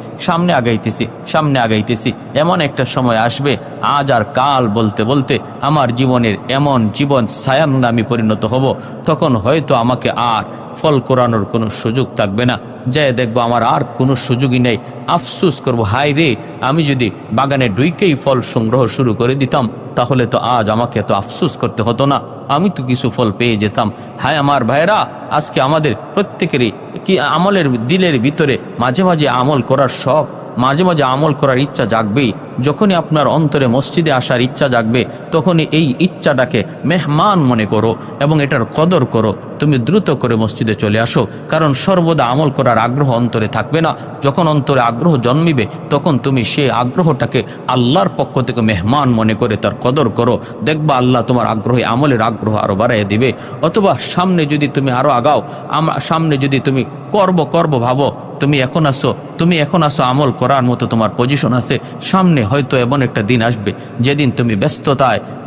এমন একটা সময় আসবে, আজ আর কাল বলতে বলতে আমার জীবনের এমন জীবন ছায়ান আমি পরিণত হব, তখন হয়তো আমাকে আর ফল কোরানোর কোনো সুযোগ থাকবে না। যে দেখবো আমার আর কোনো সুযোগই নেই। আফসুস করব, হায় রে, আমি যদি বাগানে ঢুকেই ফল সংগ্রহ শুরু করে দিতাম তাহলে তো আজ আমাকে তো আফসুস করতে হতো না, আমি তো কিছু ফল পেয়ে যেতাম। হায় আমার ভাইরা, আজকে আমাদের প্রত্যেকেরই কি আমলের দিলের ভিতরে মাঝে মাঝে আমল করার শখ, মাঝে মাঝে আমল করার ইচ্ছা জাগবেই। যখনই আপনার অন্তরে মসজিদে আসার ইচ্ছা জাগবে, তখনই এই ইচ্ছাটাকে মেহমান মনে করো এবং এটার কদর করো। তুমি দ্রুত করে মসজিদে চলে আসো, কারণ সর্বদা আমল করার আগ্রহ অন্তরে থাকবে না। যখন অন্তরে আগ্রহ জন্মিবে, তখন তুমি সেই আগ্রহটাকে আল্লাহর পক্ষ থেকে মেহমান মনে করে তার কদর করো। দেখবা আল্লাহ তোমার আগ্রহে আমলের আগ্রহ আরও বাড়াইয়ে দিবে। অথবা সামনে যদি তুমি আরও আগাও, সামনে যদি তুমি করব করব ভাবো, তুমি এখন আসো, আমল করার মতো তোমার পজিশন আছে। সামনে হয়তো এমন একটা দিন আসবে যেদিন তুমি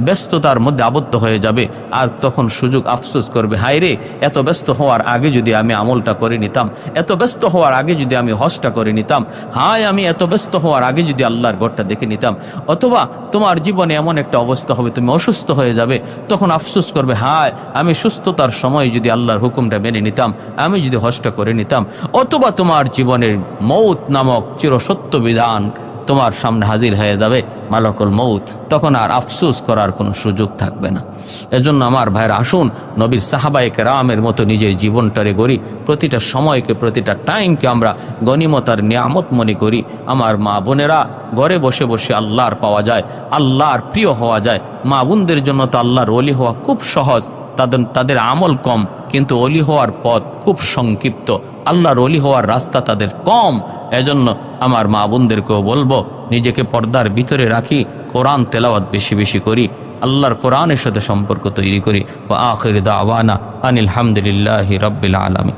ব্যস্ততার মধ্যে আবদ্ধ হয়ে যাবে, আর তখন সুযোগ আফসোস করবে, হায় রে, এত ব্যস্ত হওয়ার আগে যদি আমি আমলটা করে নিতাম, এত ব্যস্ত হওয়ার আগে যদি আমি হজটা করে নিতাম, হায় আমি এত ব্যস্ত হওয়ার আগে যদি আল্লাহর ঘরটা দেখে নিতাম। অথবা তোমার জীবনে এমন একটা অবস্থা হবে, তুমি অসুস্থ হয়ে যাবে, তখন আফসোস করবে, হায় আমি সুস্থতার সময় যদি আল্লাহর হুকুমটা মেনে নিতাম, আমি যদি হজটা করে নিতাম। অথবা তোমার জীবনের মৌত নামক চিরসত্য বিধান তোমার সামনে হাজির হয়ে যাবে, মালাকুল মৌত, তখন আর আফসোস করার কোনো সুযোগ থাকবে না। এজন্য আমার ভাইরা, আসুন নবীর সাহাবায়ে কেরামের মতো নিজের জীবনটারে গড়ি, প্রতিটা সময়কে, প্রতিটা টাইমকে আমরা গনিমতার নিয়ামত মনে করি। আমার মা বোনেরা, ঘরে বসে বসে আল্লাহর পাওয়া যায়, আল্লাহর প্রিয় হওয়া যায়। মা বোনদের জন্য তো আল্লাহর ওলি হওয়া খুব সহজ, তাদের আমল কম, কিন্তু ওলি হওয়ার পথ খুব সংক্ষিপ্ত, আল্লাহর ওলি হওয়ার রাস্তা তাদের কম। এজন্য আমার মা বোনদেরকেও বলবো, নিজেকে পর্দার ভিতরে রাখি, কোরআন তেলাওয়াত বেশি বেশি করি, আল্লাহর কোরআনের সাথে সম্পর্ক তৈরি করি। ওয়া আখির দাওয়ানা আনিল হামদুলিল্লাহি রাব্বিল আলামিন।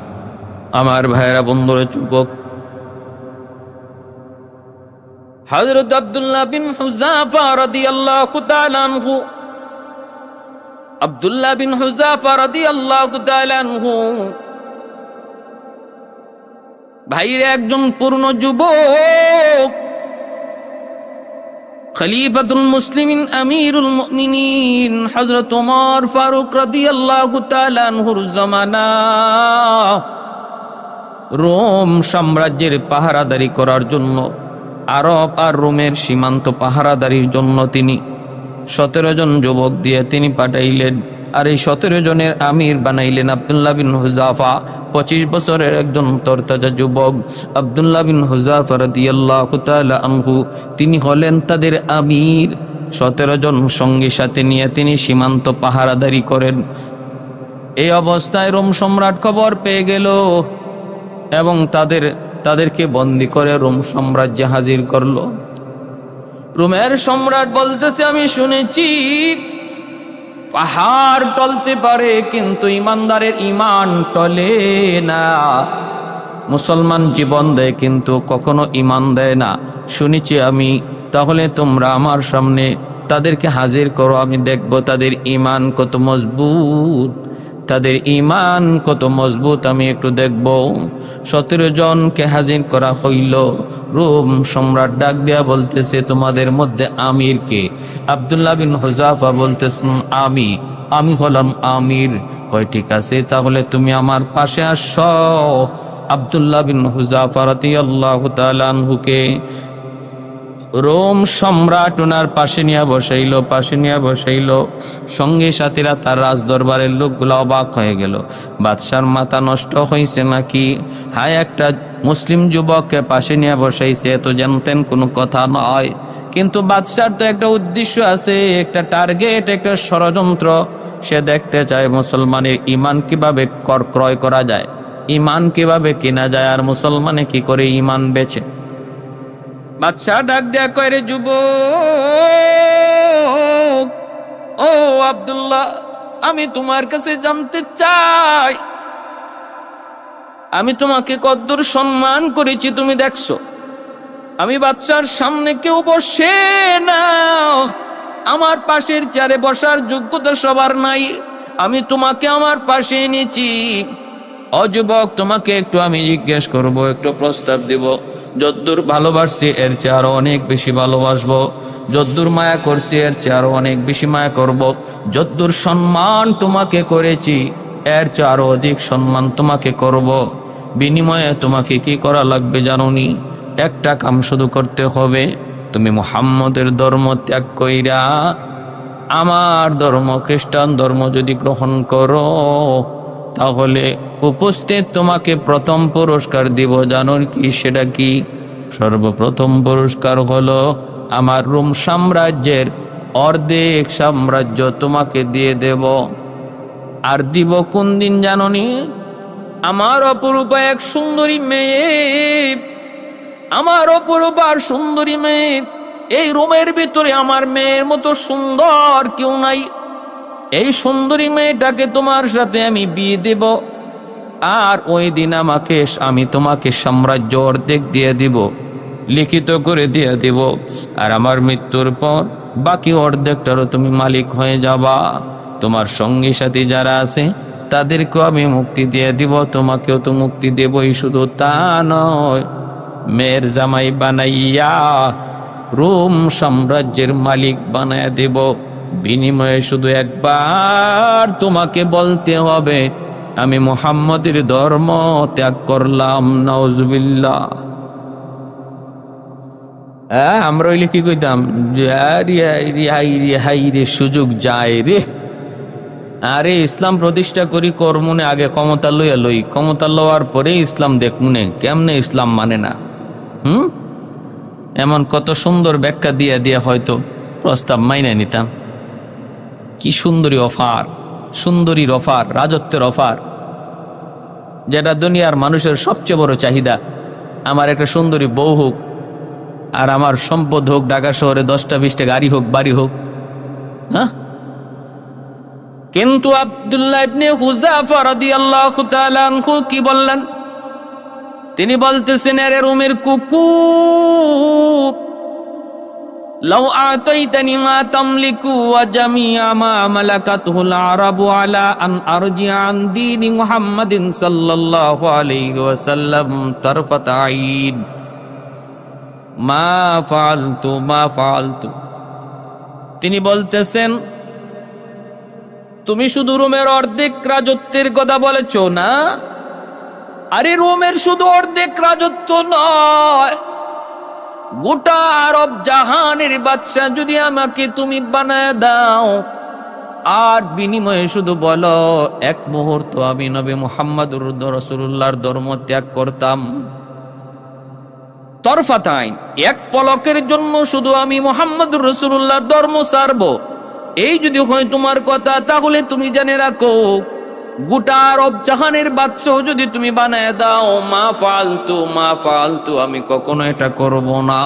আমার ভাইয়েরা, বন্ধুরা, যুবক, হযরত আব্দুল্লাহ বিন হুযাফা রাদিয়াল্লাহু তাআলা আনহু, আব্দুল্লাহ বিন হুযাফা রাদিয়াল্লাহু তাআলা আনহু ভাইরে একজন পূর্ণ যুবক, খলিফাতুল মুসলিমিন, আমিরুল মুমিনিন হযরত ওমর ফারুক রাদিয়াল্লাহু তাআলা আনহুর জামানা। রোম সাম্রাজ্যের পাহারাদারি করার জন্য, আরব আর রোমের সীমান্ত পাহারাদারির জন্য তিনি 17 জন যুবক দিয়ে তিনি পাঠাইলেন। আর এই 17 জনের আমির বানাইলেন আব্দুল্লাহ বিন হুযাফা। 25 বছরের একজন তরতাজা যুবক আব্দুল্লাহ বিন হুযাফা রাদিয়াল্লাহু তাআলা আনহু, তিনি হলেন তাদের আমির। 17 জন সঙ্গী সাথে নিয়ে তিনি সীমান্ত পাহারাদারি করেন। এই অবস্থায় রোম সম্রাট খবর পেয়ে গেল এবং তাদেরকে বন্দী করে রোম সাম্রাজ্যে হাজির করলো। রোমের সম্রাট বলতেছে, আমি শুনেছি পাহাড় টলতে পারে কিন্তু ইমানদারের ইমান টলে না। মুসলমান জীবন দেয় কিন্তু কখনো ইমান দেয় না, শুনেছি আমি। তাহলে তোমরা আমার সামনে তাদেরকে হাজির করো, আমি দেখব তাদের ইমান কত মজবুত, তাদের ইমান কত মজবুত আমি একটু দেখব। 17 জনকে হাজির করা হইল। রোম সম্রাট ডাক দিয়া বলতেছে, তোমাদের মধ্যে আমির কে? আব্দুল্লাহ বিন হুযাফা বলতেছেন, আমি হলাম আমির। কয় ঠিক আছে, তাহলে তুমি আমার পাশে আসো। আব্দুল্লাহ বিন হুযাফা রাদিয়াল্লাহু তাআলা আনহুকে রোম সম্রাট ওনার পাশে নিয়ে বসাইল। সঙ্গে সাথীরা, তার রাজ দরবারের লোকগুলো অবাক হয়ে গেল। বাদশার মাথা নষ্ট হয়েছে নাকি? হায়, একটা মুসলিম যুবককে পাশে নিয়ে বসাইছে, তো জানতেন কোনো কথা নয়। কিন্তু বাদশার তো একটা উদ্দেশ্য আছে, একটা টার্গেট, একটা ষড়যন্ত্র। সে দেখতে চায় মুসলমানের ইমান কিভাবে ক্রয় করা যায়, ইমান কিভাবে কেনা যায়, আর মুসলমানে কি করে ইমান বেচে। বাদশাহ ডাক দেয়া কয়, রে যুবক, ও আব্দুল্লাহ, আমি তোমার কাছে জানতে চাই, আমি তোমাকে কদ্দুর সম্মান করেছি তুমি দেখছো। আমি বাদশার সামনে কেউ বসে না, আমার পাশের চেয়ারে বসার যোগ্যতা সবার নাই, আমি তোমাকে আমার পাশে এনেছি। ও যুবক, তোমাকে একটু আমি জিজ্ঞেস করব, একটু প্রস্তাব দিব। যদ্দূর ভালোবাসছি এর চেয়ে আরো অনেক বেশি ভালোবাসবো, যদ্দূর মায়া করছি এর চেয়ে আরো অনেক বেশি মায়া করব, যদ্দূর সম্মান তোমাকে করেছি এর চেয়ে আরো অধিক সম্মান তোমাকে করব। বিনিময়ে তোমাকে কি করা লাগবে জানোনি? একটা কাম শুধু করতে হবে, তুমি মুহাম্মদের ধর্ম ত্যাগ কইরা আমার ধর্ম, খ্রিস্টান ধর্ম যদি গ্রহণ করো, তাহলে উপস্থিত তোমাকে প্রথম পুরস্কার দিব। জানোর কি সেটা কি? সর্বপ্রথম পুরস্কার হলো আমার রোম সাম্রাজ্যের অর্ধেক সাম্রাজ্য তোমাকে দিয়ে দেব। আর দিব কোন দিন জানোনি? আমার অপরূপা এক সুন্দরী মেয়ে, আমার অপরূপা আর সুন্দরী মেয়ে, এই রোমের ভিতরে আমার মেয়ের মতো সুন্দর কেউ নাই। এই সুন্দরী মেয়েটাকে তোমার সাথে আমি বিয়ে দেব। আর ওই দিন আমি তোমাকে সাম্রাজ্য অর্ধেক দিয়ে দিব, লিখিত করে দিয়ে দিব। আর আমার মৃত্যুর পর বাকি অর্ধেকটারও তুমি মালিক হয়ে যাবা। তোমার সঙ্গী সাথী যারা আছে তাদেরকেও আমি মুক্তি দিয়ে দিব, তোমাকেও তো মুক্তি দেবই। শুধু তা নয়, মেয়ের জামাই বানাইয়া রোম সাম্রাজ্যের মালিক বানায় দেব। বিনিময়ে শুধু একবার তোমাকে বলতে হবে, আমি মুহাম্মদের ধর্ম ত্যাগ করলাম। নাউজুবিল্লাহ। আমরা হইলে কি কইতাম, রে সুযোগ যায় রে। আরে ইসলাম প্রতিষ্ঠা করি কর্মনে, আগে ক্ষমতা লই, ক্ষমতা লওয়ার পরে ইসলাম দেখমুনে কেমনে ইসলাম মানে না। এমন কত সুন্দর ব্যাখ্যা দিয়ে হয়তো প্রস্তাব মাইনে নিতাম। কি সুন্দরী অফার, সুন্দরীর অফার, রাজত্বের অফার, যেটা দুনিয়ার মানুষের সবচেয়ে বড় চাহিদা। আমার একটা সুন্দরী বউ হোক, আর আমার সম্পদ হোক, ঢাকা শহরে 10টা 20টা গাড়ি হোক, বাড়ি হোক। হ্যাঁ, কিন্তু আব্দুল্লাহ ইবনে হুযাফা রাদিয়াল্লাহু তাআলা আনহু কি বললেন? তিনি বলতেছেন, আরে রোমের কুকুর, লাউ আতাইতানি মা তামলিকু ওয়া জামিআ মা মালাকাতুল আরাবু আলা আন আরজিআ আন দীনি মুহাম্মাদিন সাল্লাল্লাহু আলাইহি ওয়াসাল্লাম তারফাত আইন মা ফাআলতু। তিনি বলতেছেন, তুমি শুধু রোমের অর্ধেক রাজত্বের কথা বলেছ না? আরে রোমের শুধু অর্ধেক রাজত্ব নয়, গোটা আরব জাহানের বাদশা যদি আমাকে তুমি বানায় দাও, আর বিনিময়ে শুধু বলো এক মুহূর্ত আমি নবী মুহাম্মদুর রাসূলুল্লাহর ধর্ম ত্যাগ করতাম। তরফাতাইন, এক পলকের জন্য শুধু আমি মুহাম্মদুর রাসূলুল্লাহর ধর্ম ছাড়বো, এই যদি হয় তোমার কথা, তাহলে তুমি জেনে রাখো গোটা আরব জাহানের বাদশাহ যদি তুমি বানায় দাও, মা ফালতু, আমি কখনো এটা করব না।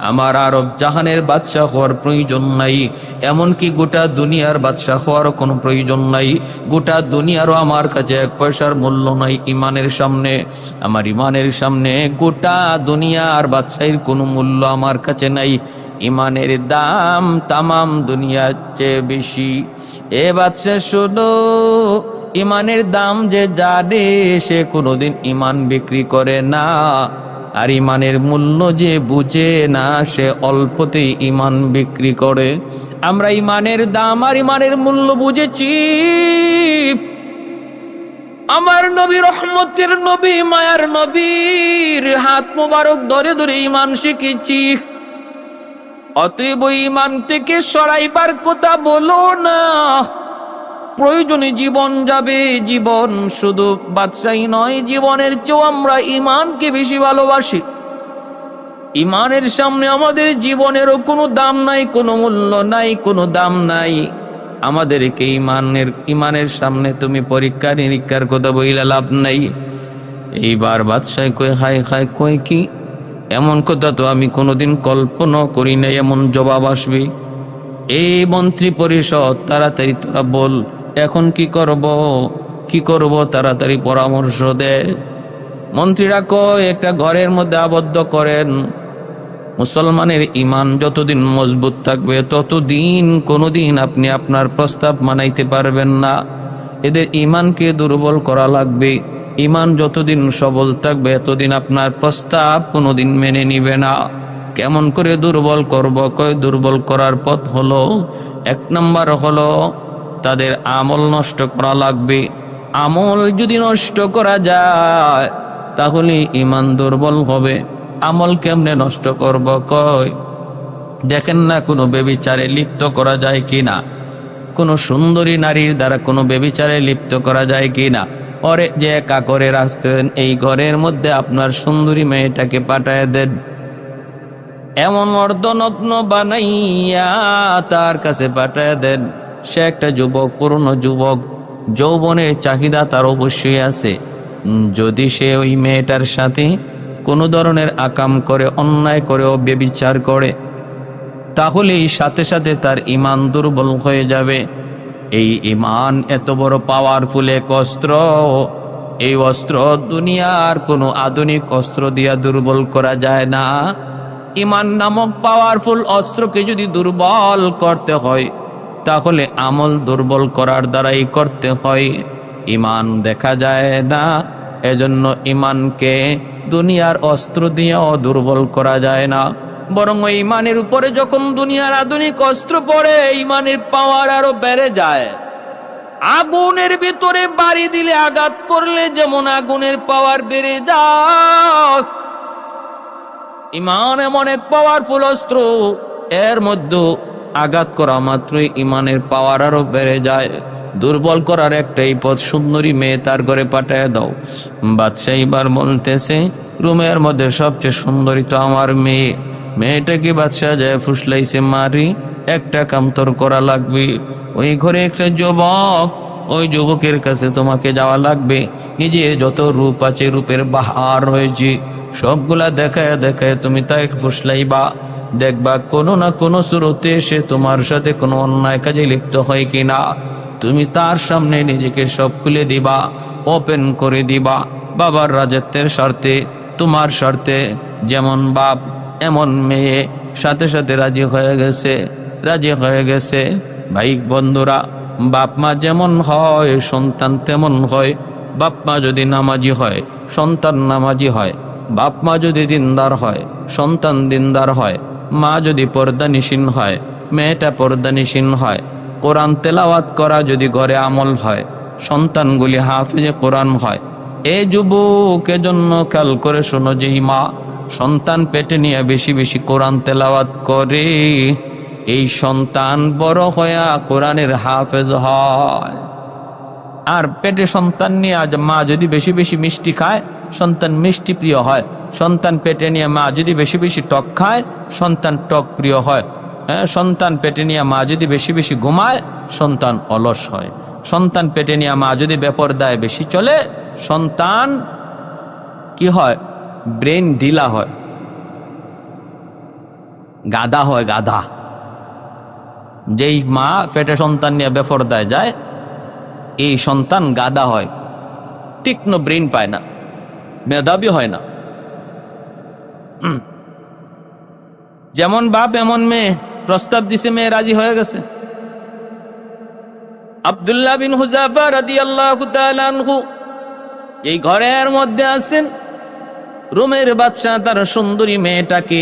আমার আরব জাহানের বাদশাহ হওয়ার প্রয়োজন নাই, এমনকি গোটা দুনিয়ার বাদশাহ হওয়ার কোনো প্রয়োজন নাই। গোটা দুনিয়ারও আমার কাছে এক পয়সার মূল্য নাই ইমানের সামনে। আমার ইমানের সামনে গোটা দুনিয়ার বাদশাহের কোনো মূল্য আমার কাছে নাই। ইমানের দাম তামাম দুনিয়ার চেয়ে বেশি। এ বাদশা শোনো, ইমানের দাম যে জানে সে কোনোদিন ইমান বিক্রি করে না, আর ইমানের মূল্য যে বুঝে না সে অল্পতেই ইমান বিক্রি করে। আমরা ইমানের দাম আর ইমানের মূল্য বুঝেছি। আমার নবী, রহমতের নবী, মায়ার নবীর হাত মোবারক ধরে ধরে ইমান শিখেছি। অতএব ইমান থেকে সরাইবার কথা বলো না। প্রয়োজনে জীবন যাবে, জীবন শুধু বাদশাহী নয়, জীবনের চেয়েও আমরা ইমানকে বেশি ভালোবাসি। ইমানের সামনে আমাদের জীবনেরও কোনো দাম নাই, কোনো মূল্য নাই, কোনো দাম নাই। আমাদেরকে ইমানের সামনে তুমি পরীক্ষা নিরীক্ষার কথা বইলা লাভ নাই। এইবার বাদশাহ কই হায় কই কি, এমন কথা তো আমি কোনোদিন কল্পনা করি নাই এমন জবাব আসবে। এই মন্ত্রী পরিষদ, তাড়াতাড়ি তোরা বল এখন কি করব, তাড়াতাড়ি পরামর্শ দে। মন্ত্রীরা কয় একটা ঘরের মধ্যে আবদ্ধ করেন। মুসলমানের ইমান যতদিন মজবুত থাকবে ততদিন কোনোদিন আপনি আপনার প্রস্তাব মানাইতে পারবেন না। এদের ইমানকে দুর্বল করা লাগবে। ইমান যতদিন সবল থাকবে এতদিন আপনার প্রস্তাব কোনোদিন মেনে নিবে না। কেমন করে দুর্বল করব? কয় দুর্বল করার পথ হলো, 1 নম্বর হলো তাদের আমল নষ্ট করা লাগবে। আমল যদি নষ্ট করা যায় তাহলে ইমান দুর্বল হবে। আমল কেমনে নষ্ট করব? কয় দেখেন না কোনো বেবিচারে লিপ্ত করা যায় কিনা, কোনো সুন্দরী নারীর দ্বারা কোনো বেবিচারে লিপ্ত করা যায় কিনা। ওরে যে একা করে রাখতেন, এই ঘরের মধ্যে আপনার সুন্দরী মেয়েটাকে পাঠায় দেন, এমন অর্ধনগ্ন বানাইয়া তার কাছে পাঠায় দেন। সে একটা যুবক, পুরনো যুবক, যৌবনের চাহিদা তার অবশ্যই আছে। যদি সে ওই মেয়েটার সাথে কোনো ধরনের আকাম করে, অন্যায় করে ও ব্যভিচার করে, তাহলেই সাথে সাথে তার ইমান দুর্বল হয়ে যাবে। এই ইমান এত বড় পাওয়ারফুল এক অস্ত্র, এই অস্ত্র দুনিয়ার কোনো আধুনিক অস্ত্র দিয়া দুর্বল করা যায় না। ঈমান নামক পাওয়ারফুল অস্ত্রকে যদি দুর্বল করতে হয় তাহলে আমল দুর্বল করার দ্বারাই করতে হয়, ঈমান দেখা যায় না। এজন্য ঈমানকে দুনিয়ার অস্ত্র দিয়েও দুর্বল করা যায় না, বরং ওই ঈমানের উপরে যখন দুনিয়ার আধুনিক অস্ত্র পড়ে ঈমানের পাওয়ার আরো বেড়ে যায়। আগুনের ভিতরে বাড়ি দিলে, আঘাত করলে যেমন আগুনের পাওয়ার বেড়ে যায়, ঈমান এমন এক পাওয়ারফুল অস্ত্র, এর মধ্যে আঘাত করা মাত্রই ঈমানের পাওয়ার আরো বেড়ে যায়। দুর্বল করার একটাই পথ, সুন্দরী মেয়ে তার ঘরে পাঠায় দাও। বাদশা এবার বলতেছে, রুমের মধ্যে সবচেয়ে সুন্দরী তো আমার মেয়ে। মেয়েটাকে বাদশা যায় ফুসলাইছে, মারি একটা কাম তোর করা লাগবে। ওই ঘরে একটা যুবক, ওই যুবকের কাছে তোমাকে যাওয়া লাগবে। নিজের যত রূপ আছে, রূপের বাহার হয়েছে, সবগুলা দেখায় দেখায় তুমি তাই ফুসলাইবা। দেখবা কোনো না কোনো সুরতে সে তোমার সাথে কোনো অন্যায় কাজে লিপ্ত হয় কিনা। তুমি তার সামনে নিজেকে সব খুলে দিবা, ওপেন করে দিবা। বাবার রাজত্বের স্বার্থে, তোমার স্বার্থে, যেমন বাপ এমন মেয়ে। সাথে সাথে রাজি হয়ে গেছে। ভাই বন্ধুরা, বাপ মা যেমন হয় সন্তান তেমন হয়। বাপ মা যদি নামাজি হয় সন্তান নামাজি হয়, বাপ মা যদি দিনদার হয় সন্তান দিনদার হয়, মা যদি পর্দানিসীন হয় মেয়েটা পর্দানিসীন হয়। কোরআন তেলাওয়াত করা যদি ঘরে আমল হয়, সন্তানগুলি হাফিজে কোরআন হয়। এই যুবক এজন্য খেয়াল করে শোনো, যে মা সন্তান পেটে নিয়ে বেশি বেশি কোরআন তেলাওয়াত করে, এই সন্তান বড় হইয়া কোরআনের হাফেজ হয়। আর পেটে সন্তান নিয়ে আজ মা যদি বেশি বেশি মিষ্টি খায়, সন্তান মিষ্টি প্রিয় হয়। সন্তান পেটে নিয়ে মা যদি বেশি বেশি টক খায়, সন্তান টক প্রিয় হয়। সন্তান পেটে নিয়ে মা যদি বেশি বেশি ঘুমায়, সন্তান অলস হয়। সন্তান পেটে নিয়ে মা যদি বেপরদায় বেশি চলে, সন্তান কি হয়? ব্রেন ঢিলা হয়, গাধা হয়, গাধা। যেই মা পেটে সন্তান নিয়ে বেপরদায় যায়, এই সন্তান গাধা হয়, তীক্ষ্ণ ব্রেন পায় না, মেধাবী হয় না। যেমন বাপ এমন মেয়ে। প্রস্তাব দিছে, মেয়ে রাজি হয়ে গেছে। আব্দুল্লাহ বিন হুযাফা রাদিয়াল্লাহু তাআলা আনহু এই ঘরের মধ্যে আছেন। রোমের বাদশা তার সুন্দরী মেয়েটাকে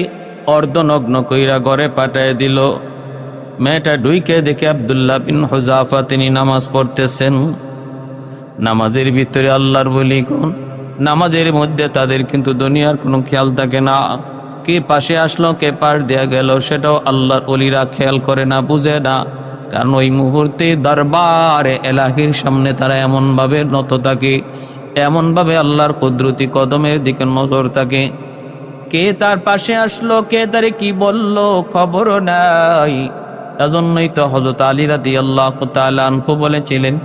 অর্ধনগ্ন কইরা ঘরে পাঠায় দিল। মেয়েটা ঢুইকে দেখে আব্দুল্লাহ বিন হুযাফা তিনি নামাজ পড়তেছেন। নামাজের ভিতরে আল্লাহর বলি কোন, নামাজের মধ্যে তাদের কিন্তু দুনিয়ার কোনো খেয়াল থাকে না। কে পাশে আসলো, কে পার দেয়া গেল, সেটাও আল্লাহর ওলিরা খেয়াল করে না, বুঝে না। কারণ ওই মুহূর্তে দরবারে এলাহির সামনে তারা এমনভাবে নত থাকে, এমনভাবে আল্লাহর কুদরতি কদমের দিকে নজর থাকে। কে তার পাশে আসলো, কে তারে কি বলল, খবরও নাই। এজন্যই তো হযরত আলী রাদিয়াল্লাহু তাআলা আনহু বলেছিলেন,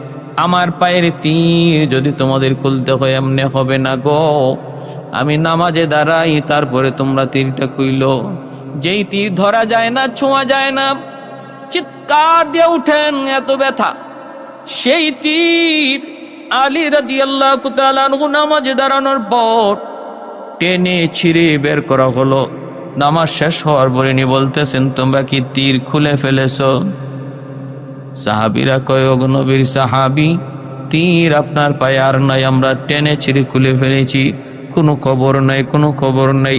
আমার পায়ের তীর যদি তোমাদের খুলতে হয় এমনি হবে না গো। আমি নামাজে দাঁড়াই, তারপরে তোমরা তীরটা খুইলো। যেই তীর ধরা যায় না, ছোঁয়া যায় না, চিৎকার দিয়ে উঠেন, এত ব্যথা। সেই তীর আলী রাদিয়াল্লাহু তাআলা আনহু নামাজে দাঁড়ানোর পর টেনে ছিঁড়ে বের করা হলো। নামাজ শেষ হওয়ার পরে নি বলতেছেন, তোমরা কি তীর খুলে ফেলেছো? সাহাবীরা কয়, ওগো নবীর সাহাবী, তীর আপনার পায়ে আর নাই, আমরা টেনে ছিঁড়ে খুলে ফেলেছি, কোনো খবর নাই, কোনো খবর নাই।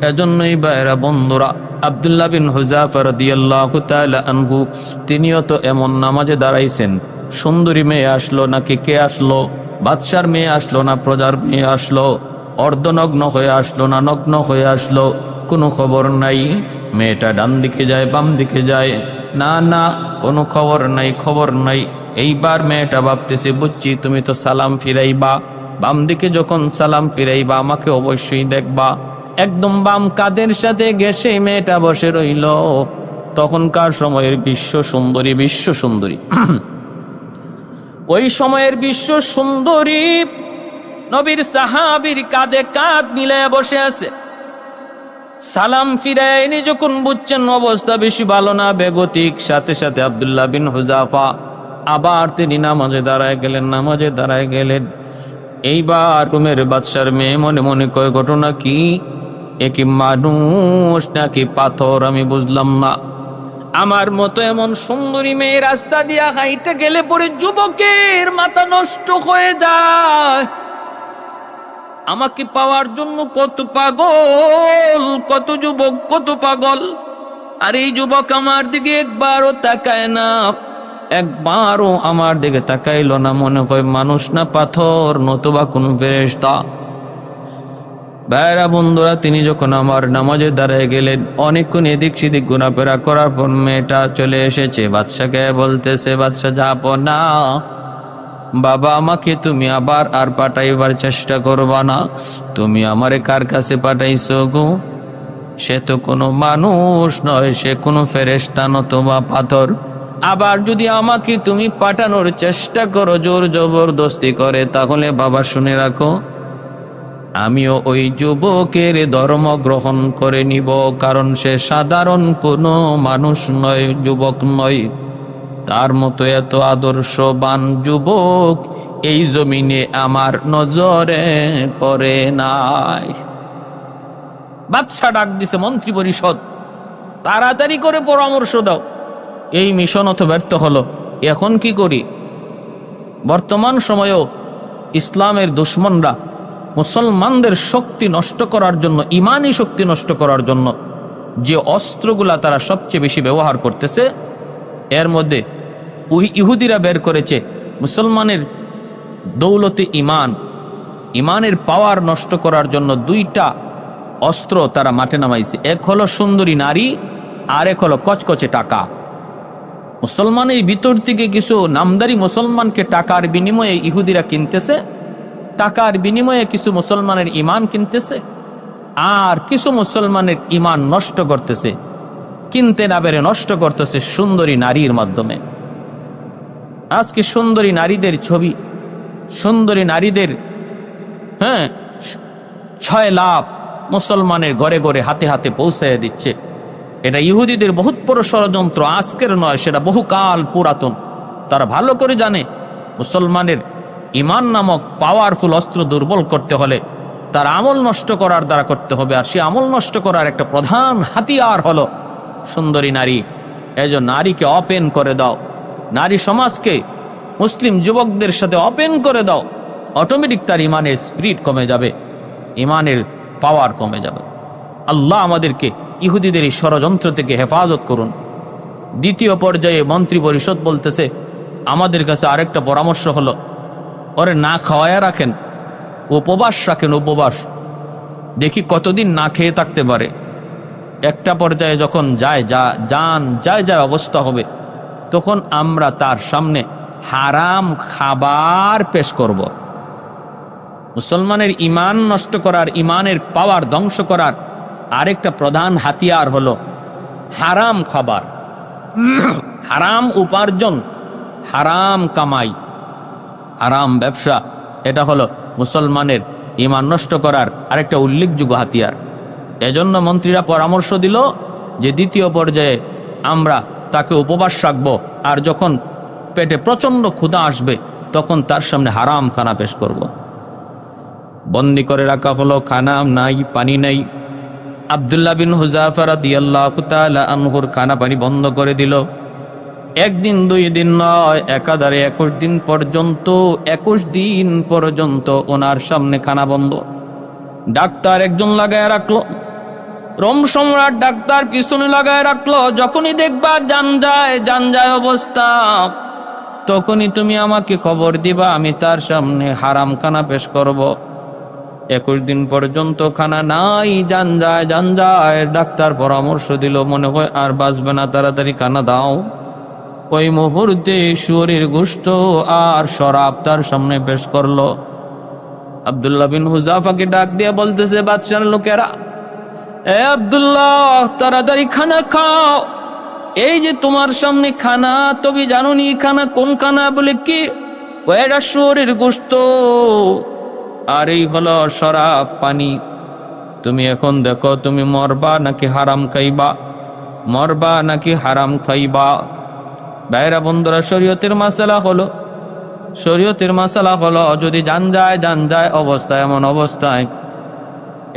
এজন্যই ভাইরা বন্ধুরা, আব্দুল্লাহ বিন হুযাফা রাদিয়াল্লাহু তাআলা আনহু তিনিও তো এমন নামাজে দাঁড়াইছেন। সুন্দরী মেয়ে আসলো নাকি কে আসলো? বাদশার মেয়ে আসলো না প্রজার মেয়ে আসলো? অর্ধনগ্ন হয়ে আসলো না নগ্ন হয়ে আসলো? কোনো খবর নাই। মেয়েটা ডান দিকে যায়, বাম দিকে যায়, না না, কোনো খবর নাই, খবর নাই। এইবার মেয়েটা ভাবতেছে, বুঝছি তুমি তো সালাম ফিরাইবা, বাম দিকে যখন সালাম ফিরাইবা আমাকে অবশ্যই দেখবা। একদম বাম কাদের সাথে ঘেঁষে মেয়েটা বসে রইল। তখনকার সময়ের বিশ্ব সুন্দরী ওই সময়ের বিশ্ব সুন্দরী নবীর সাহাবীর কাঁধে কাঁধ মিলায় বসে আছে। সালাম ফিরায়নি যখন বুঝছেন অবস্থা বেশি ভালো না, বেগতিক, সাথে সাথে আব্দুল্লাহ বিন হুযাফা আবার তিনি নামাজে দাঁড়ায় গেলেন। এইবার রুমের বাদশার মেয়ে মনে মনে কয়, ঘটনা কি? এ কি মানুষ নাকি পাথর? আমি বুঝলাম না। আমার মতো এমন সুন্দরী মেয়ে রাস্তা দিয়া হাইটে গেলে পরে যুবকের মাথা নষ্ট হয়ে যায়। আমাকে পাওয়ার জন্য কত পাগল, কত যুবক, কত পাগল। আর এই যুবক আমার দিকে একবারও তাকায় না, একবারও আমার দিকে তাকাইল না। মনে হয় মানুষ না পাথর, নতুবা কোনো ফেরেশতা। ভাইরা বন্ধুরা, তিনি যখন আমার নামাজে দাঁড়ায় গেলেন, অনেকক্ষণ এদিক সেদিক ঘোরাফেরা করার পর মেয়েটা চলে এসেছে। বাদশাকে বলতেছে, বাদশা যাব না বাবা, আমাকে তুমি আবার আর পাঠাইবার চেষ্টা করবা না। তুমি আমারে কার কাছে পাঠাইছো গো? সে তো কোনো মানুষ নয়, সে কোনো ফেরেশতা নতুবা পাথর। আবার যদি আমাকে তুমি পাঠানোর চেষ্টা করো জোর জবরদস্তি করে, তাহলে বাবা শুনে রাখো, আমিও ওই যুবকের ধর্ম গ্রহণ করে নিব, কারণ সে সাধারণ কোনো মানুষ নয়, যুবক নয়। তার মতো এত আদর্শবান যুবক এই জমিনে আমার নজরে পড়ে নাই। বাদশা ডাক দিছে মন্ত্রী পরিষদ, তাড়াতাড়ি করে পরামর্শ দাও। এই মিশন তো ব্যর্থ হলো, এখন কি করি? বর্তমান সময়েও ইসলামের দুশ্মনরা মুসলমানদের শক্তি নষ্ট করার জন্য, ইমানি শক্তি নষ্ট করার জন্য যে অস্ত্রগুলা তারা সবচেয়ে বেশি ব্যবহার করতেছে, এর মধ্যে ইহুদিরা বের করেছে মুসলমানের দৌলতে ইমান, ইমানের পাওয়ার নষ্ট করার জন্য দুইটা অস্ত্র তারা মাঠে নামাইছে। এক হলো সুন্দরী নারী, আর এক হলো কচকচে টাকা। মুসলমানের ভিতর থেকে কিছু নামদারি মুসলমানকে টাকার বিনিময়ে ইহুদিরা কিনতেছে, টাকার বিনিময়ে কিছু মুসলমানের ইমান কিনতেছে, আর কিছু মুসলমানের ইমান নষ্ট করতেছে, কিনতে না পেরে নষ্ট করতেছে সুন্দরী নারীর মাধ্যমে। আজকে সুন্দরী নারীদের ছবি, সুন্দরী নারীদের 6 লাভ মুসলমানের ঘরে ঘরে হাতে হাতে পৌঁছায় দিচ্ছে। এটা ইহুদিদের বহুত বড় ষড়যন্ত্র, আজকের নয়, সেটা বহুকাল পুরাতন। তারা ভালো করে জানে মুসলমানের ইমান নামক পাওয়ারফুল অস্ত্র দুর্বল করতে হলে তার আমল নষ্ট করার দ্বারা করতে হবে। আর সে আমল নষ্ট করার একটা প্রধান হাতিয়ার হলো সুন্দরী নারী। এজন্য নারীকে ওপেন করে দাও, নারী সমাজকে মুসলিম যুবকদের সাথে ওপেন করে দাও, অটোমেটিক তার ইমানের স্পিরিট কমে যাবে, ইমানের পাওয়ার কমে যাবে। আল্লাহ আমাদেরকে ইহুদিদের এই ষড়যন্ত্র থেকে হেফাজত করুন। দ্বিতীয় পর্যায়ে মন্ত্রী পরিষদ বলতেছে, আমাদের কাছে আরেকটা পরামর্শ হলো, ওরে না খাওয়ায়া রাখেন, উপবাস রাখেন, উপবাস, দেখি কতদিন না খেয়ে থাকতে পারে। একটা পর্যায়ে যখন যায় অবস্থা হবে, তখন আমরা তার সামনে হারাম খাবার পেশ করব। মুসলমানের ইমান নষ্ট করার, ইমানের পাওয়ার ধ্বংস করার আরেকটা প্রধান হাতিয়ার হলো হারাম খাবার, হারাম উপার্জন, হারাম কামাই, হারাম ব্যবসা। এটা হলো মুসলমানের ইমান নষ্ট করার আরেকটা উল্লেখযোগ্য হাতিয়ার। এজন্য মন্ত্রীরা পরামর্শ দিল যে দ্বিতীয় পর্যায়ে আমরা তাকে উপবাস রাখব, আর যখন পেটে প্রচণ্ড ক্ষুধা আসবে তখন তার সামনে হারাম খানা পেশ করব। বন্দি করে রাখা হলো, খানা নাই, পানি নাই। আব্দুল্লাহ বিন হুযাফা রাদিয়াল্লাহু তাআলা আনহুর খানা পানি বন্ধ করে দিল। 1 দিন 2 দিন নয়, একাধারে 21 দিন পর্যন্ত, 21 দিন পর্যন্ত ওনার সামনে খানা বন্ধ। ডাক্তার একজন লাগায় রাখলো, রোম সম্রাট ডাক্তার পিছনে লাগায় রাখলো। যখনই দেখবা যান যায় অবস্থা, তখনই তুমি আমাকে খবর দিবা, আমি তার সামনে হারাম খানা পেশ করব। 21 দিন পর্যন্ত খানা নাই, যান যায়। ডাক্তার পরামর্শ দিল, মনে হয় আর বাঁচবে না, তাড়াতাড়ি খানা দাও। ওই মুহূর্তে শুয়োরের গোশত আর শরাব তার সামনে পেশ করলো। আব্দুল্লাহ বিন হুযাফাকে ডাক দিয়ে বলতেছে, বাদশার লোকেরা, এ আব্দুল্লাহ, তাড়াতাড়ি খানা খাও। এই যে তোমার সামনে খানা, তুমি জানো নি খানা কোন খানা? বলে কি? এটা শুয়োরের গোশত, আর এই হলো শরাব, পানি। তুমি এখন দেখো, তুমি মরবা নাকি হারাম খাইবা, মরবা নাকি হারাম খাইবা। ভাইরা বন্ধুরা, শরীয়তের মাসালা হলো শরীয়তের মাসালা হলো যদি জান যায় অবস্থায়, এমন অবস্থায়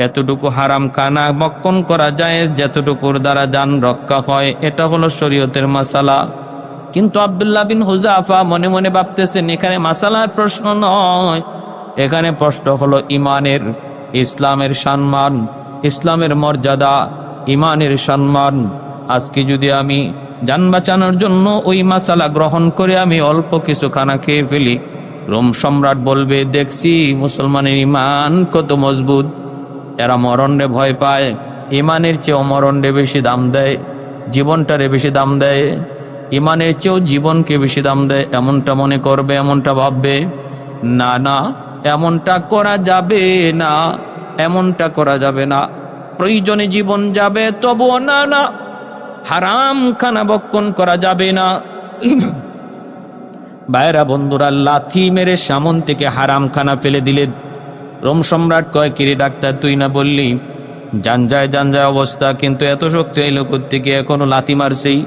এতটুকু হারাম খানা বক্ষণ করা যায় যতটুকুর দ্বারা জান রক্ষা হয়, এটা হলো শরীয়তের মাসালা। কিন্তু আব্দুল্লাহ বিন হুযাফা মনে মনে ভাবতেছেন এখানে মাসালার প্রশ্ন নয়, এখানে প্রশ্ন হলো ইমানের, ইসলামের সম্মান, ইসলামের মর্যাদা, ইমানের সম্মান। আজকে যদি আমি জান বাঁচানোর জন্য ওই মাসালা গ্রহণ করে আমি অল্প কিছু খানা খেয়ে ফেলি, রোম সম্রাট বলবে দেখছি মুসলমানের ইমান কত মজবুত, এরা মরণে ভয় পায়, ইমানের চেয়েও মরণে বেশি দাম দেয়, জীবনটারে বেশি দাম দেয়, ইমানের চেয়েও জীবনকে বেশি দাম দেয়, এমনটা মনে করবে, এমনটা ভাববে। না না, এমনটা করা যাবে না, এমনটা করা যাবে না। প্রয়োজনে জীবন যাবে তবুও না না, হারাম খানা বক্ষণ করা যাবে না। ভাইরা বন্ধুরা, লাথি মেরে সামন থেকে হারাম খানা ফেলে দিলেন। রোম সম্রাট কয় কিরে ডাক্তার, তুই না বললি জান যায় অবস্থা, কিন্তু এত শক্তি এলো কোত্থেকে, এখনো লাথি মারছেই।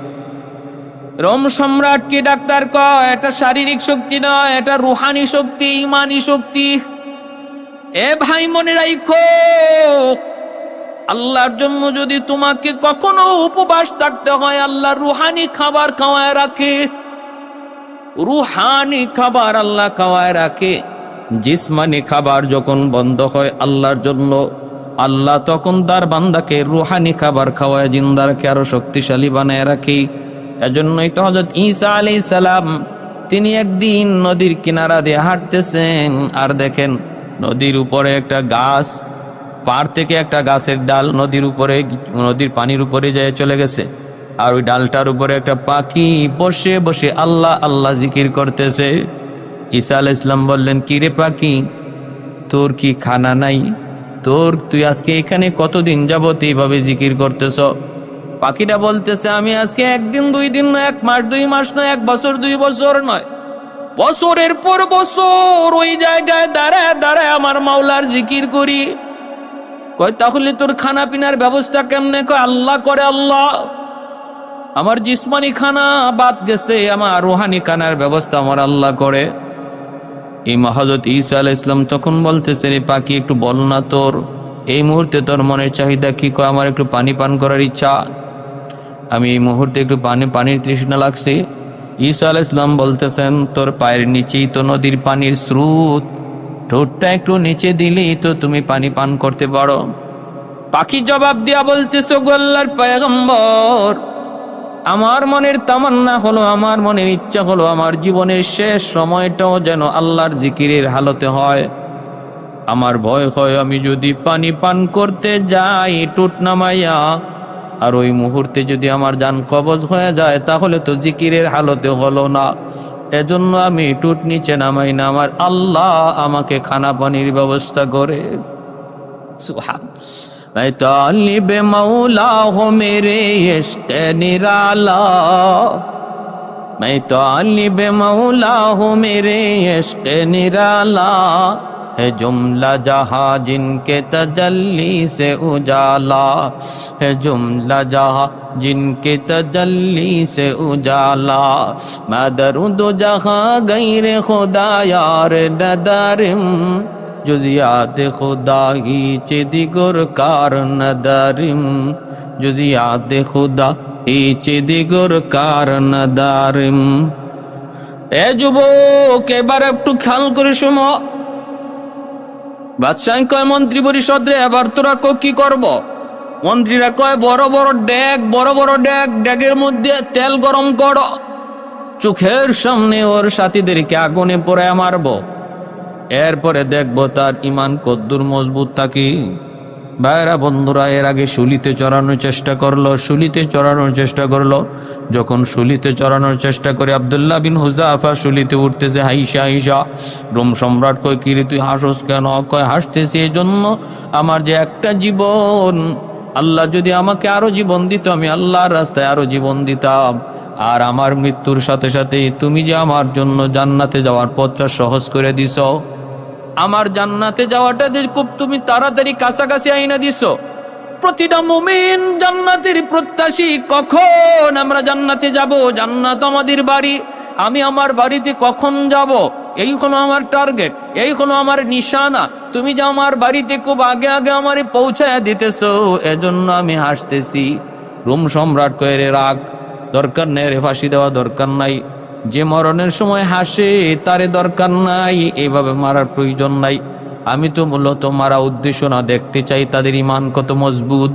রোম সম্রাট কি ডাক্তার কয় এটা শারীরিক শক্তি নয়, এটা রুহানি শক্তি, ইমানি শক্তি। এ ভাই মনে রাখো, আল্লাহর জন্য যদি তোমাকে কখনো উপবাস থাকতে হয়, আল্লাহ রুহানি খাবার খাওয়ায় রাখে, রুহানি খাবার আল্লাহ খাওয়ায় রাখে। জিসমানি খাবার যখন বন্ধ হয় আল্লাহর জন্য, আল্লাহ তখন তার বান্দাকে রুহানি খাবার খাওয়ায় জিন্দারকে আরো শক্তিশালী বানায় রাখে। এজন্যই তো হযরত ঈসা আলাইহিস সালাম তিনি একদিন নদীর কিনারা দিয়ে হাঁটতেছেন, আর দেখেন নদীর উপরে একটা গাছ, পাড় থেকে একটা গাছের ডাল নদীর উপরে, নদীর পানির উপরে যায় চলে গেছে, আর ওই ডালটার উপরে একটা পাখি বসে বসে আল্লাহ আল্লাহ জিকির করতেছে। ঈসা আলাইহিস সালাম বললেন, কিরে পাখি, তোর কি খানা নাই? তুই আজকে এখানে কতদিন যাবত এইভাবে জিকির করতেছ? পাখিটা বলতেছে, আমি আজকে একদিন 2 দিন নয়, 1 মাস 2 মাস নয়, 1 বছর 2 বছর নয়, বছরের পর বছর ওই জায়গায় দাঁড়ায় দাঁড়ায় আমার মাওলার জিকির করি। কয় তাহলে তোর খানা পিনার ব্যবস্থা কেমনে? কয় আল্লাহ করে, আল্লাহ। আমার জিসমানি খানা বাদ গেছে, আমার রুহানি খানার ব্যবস্থা আমার আল্লাহ করে। এই হযরত ঈসা আলাইহিস সালাম তখন বলতেছে, রে পাখি একটু বল না, তোর এই মুহূর্তে তোর মনের চাহিদা কি? কয় আমার একটু পানি পান করার ইচ্ছা, আমি এই মুহূর্তে একটু পানির তৃষ্ণা লাগছে। ঈসা আলাইহিস সালাম বলতেছেন, তোর পায়ের নিচেই তো নদীর পানির স্রোত, ঠোঁটটা একটু নিচে দিলেই তো তুমি পানি পান করতে পারো। পাখি জবাব দিয়া বলতেছে, গো আল্লাহর পয়গম্বর, আমার মনের তামান্না হলো, আমার মনের ইচ্ছা হলো, আমার জীবনের শেষ সময়টাও যেন আল্লাহর জিকিরের হালতে হয়। আমার ভয় হয় আমি যদি পানি পান করতে যাই ঠোঁট নামাইয়া, আর ওই মুহূর্তে যদি আমার জান কবজ হয়ে যায়, তাহলে তো জিকিরের হালতে হলো না। এজন্য আমি ঠোঁট নিচে নামাই না, আমার আল্লাহ আমাকে খানা পানির ব্যবস্থা করে। সুবহানাল্লাহ। मैं तालिब मौला हूँ मेरे इश्क़ निराला, मैं तालिब मौला हूँ मेरे इश्क़ निराला, है जुमला जहाँ जिनके तजल्ली से उजाला, है जुमला जहाँ जिनके तजल्ली से उजाला, मैं दरूद जहाँ गैर खुदा यार नदारिम, जुज़ियात खुदा ही चिदिगुर कार नदारिम, जुज़ियात खुदा ही चिदिगुर कार नदारिम। এ যুবক, এবার একটু খেয়াল করে শোনো। বাদশাহ কয়, মন্ত্রী পরিষদ রে, এবার তোরা কি করব? মন্ত্রীরা কয়, বড় বড় ড্যাগ, ড্যাগের মধ্যে তেল গরম করো, চোখের সামনে ওর সাথীদেরকে আগুনে পোড়ায় মারবো, এরপরে দেখবো তার ইমান কদ্দুর মজবুত থাকে। ভাইরা বন্ধুরা, এর আগে শুলিতে চড়ানোর চেষ্টা করলো। যখন শুলিতে চড়ানোর চেষ্টা করে আব্দুল্লাহ বিন হুযাফা শুলিতে উঠতেছে হাইসা। রোম সম্রাট কয়, কিরে তুই হাসোস কেন? কয় হাসতেছি এই জন্য, আমার যে একটা জীবন, আল্লাহ যদি আমাকে আরো জীবন দিত, আমি আল্লাহর রাস্তায় আরো জীবন দিতাম, আর আমার মৃত্যুর সাথে সাথে তুমি যে আমার জন্য জান্নাতে যাওয়ার পথটা সহজ করে দিছ, আমার জান্নাতে যাওয়াটা খুব তুমি তাড়াতাড়ি কাছাকাছি আইনা দিছো। প্রতিটা মুমিন জান্নাতের প্রত্যাশী, কখন আমরা জান্নাতে যাব, জান্নাত আমাদের বাড়ি, আমি আমার বাড়িতে কখন যাব, এই হলো আমার টার্গেট, এই হলো আমার নিশানা। তুমি যে আমার বাড়িতে খুব আগে আগে আমারে পৌঁছায় দিতেছো, এজন্য আমি হাসতেছি। রোম সম্রাট কয়ে রে রাগ, দরকার নেই রে, ফাঁসি দেওয়া দরকার নাই। যে মরণের সময় হাসে তারে দরকার নাই, এইভাবে মারার প্রয়োজন নাই। আমি তো মূলত মারা উদ্দেশ্য না, দেখতে চাই তাদের ইমান কত মজবুত।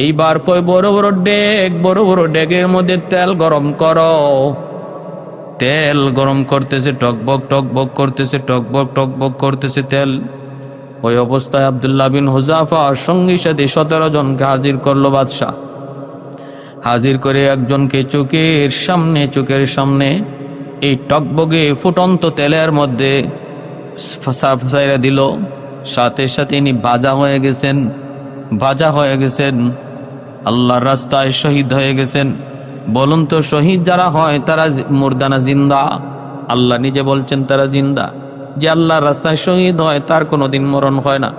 এইবার কয় বড় বড় ডেক, বড় বড় ডেকের মধ্যে তেল গরম করো। তেল গরম করতেছে, টকবক টকবক করতেছে, টকবক টকবক করতেছে তেল। ওই অবস্থায় আব্দুল্লাহ বিন হুযাফা সঙ্গী সাথে 17 জনকে হাজির করলো বাদশাহ। হাজির করে একজনকে চোখের সামনে এই টকবগে ফুটন্ত তেলের মধ্যে ফাঁসাইরা দিল। সাথে সাথে ইনি ভাজা হয়ে গেছেন, আল্লাহর রাস্তায় শহীদ হয়ে গেছেন। বলুন তো, শহীদ যারা হয় তারা মুর্দানা জিন্দা? আল্লাহ নিজে বলছেন তারা জিন্দা। যে আল্লাহর রাস্তায় শহীদ হয় তার কোনোদিন মরণ হয় না।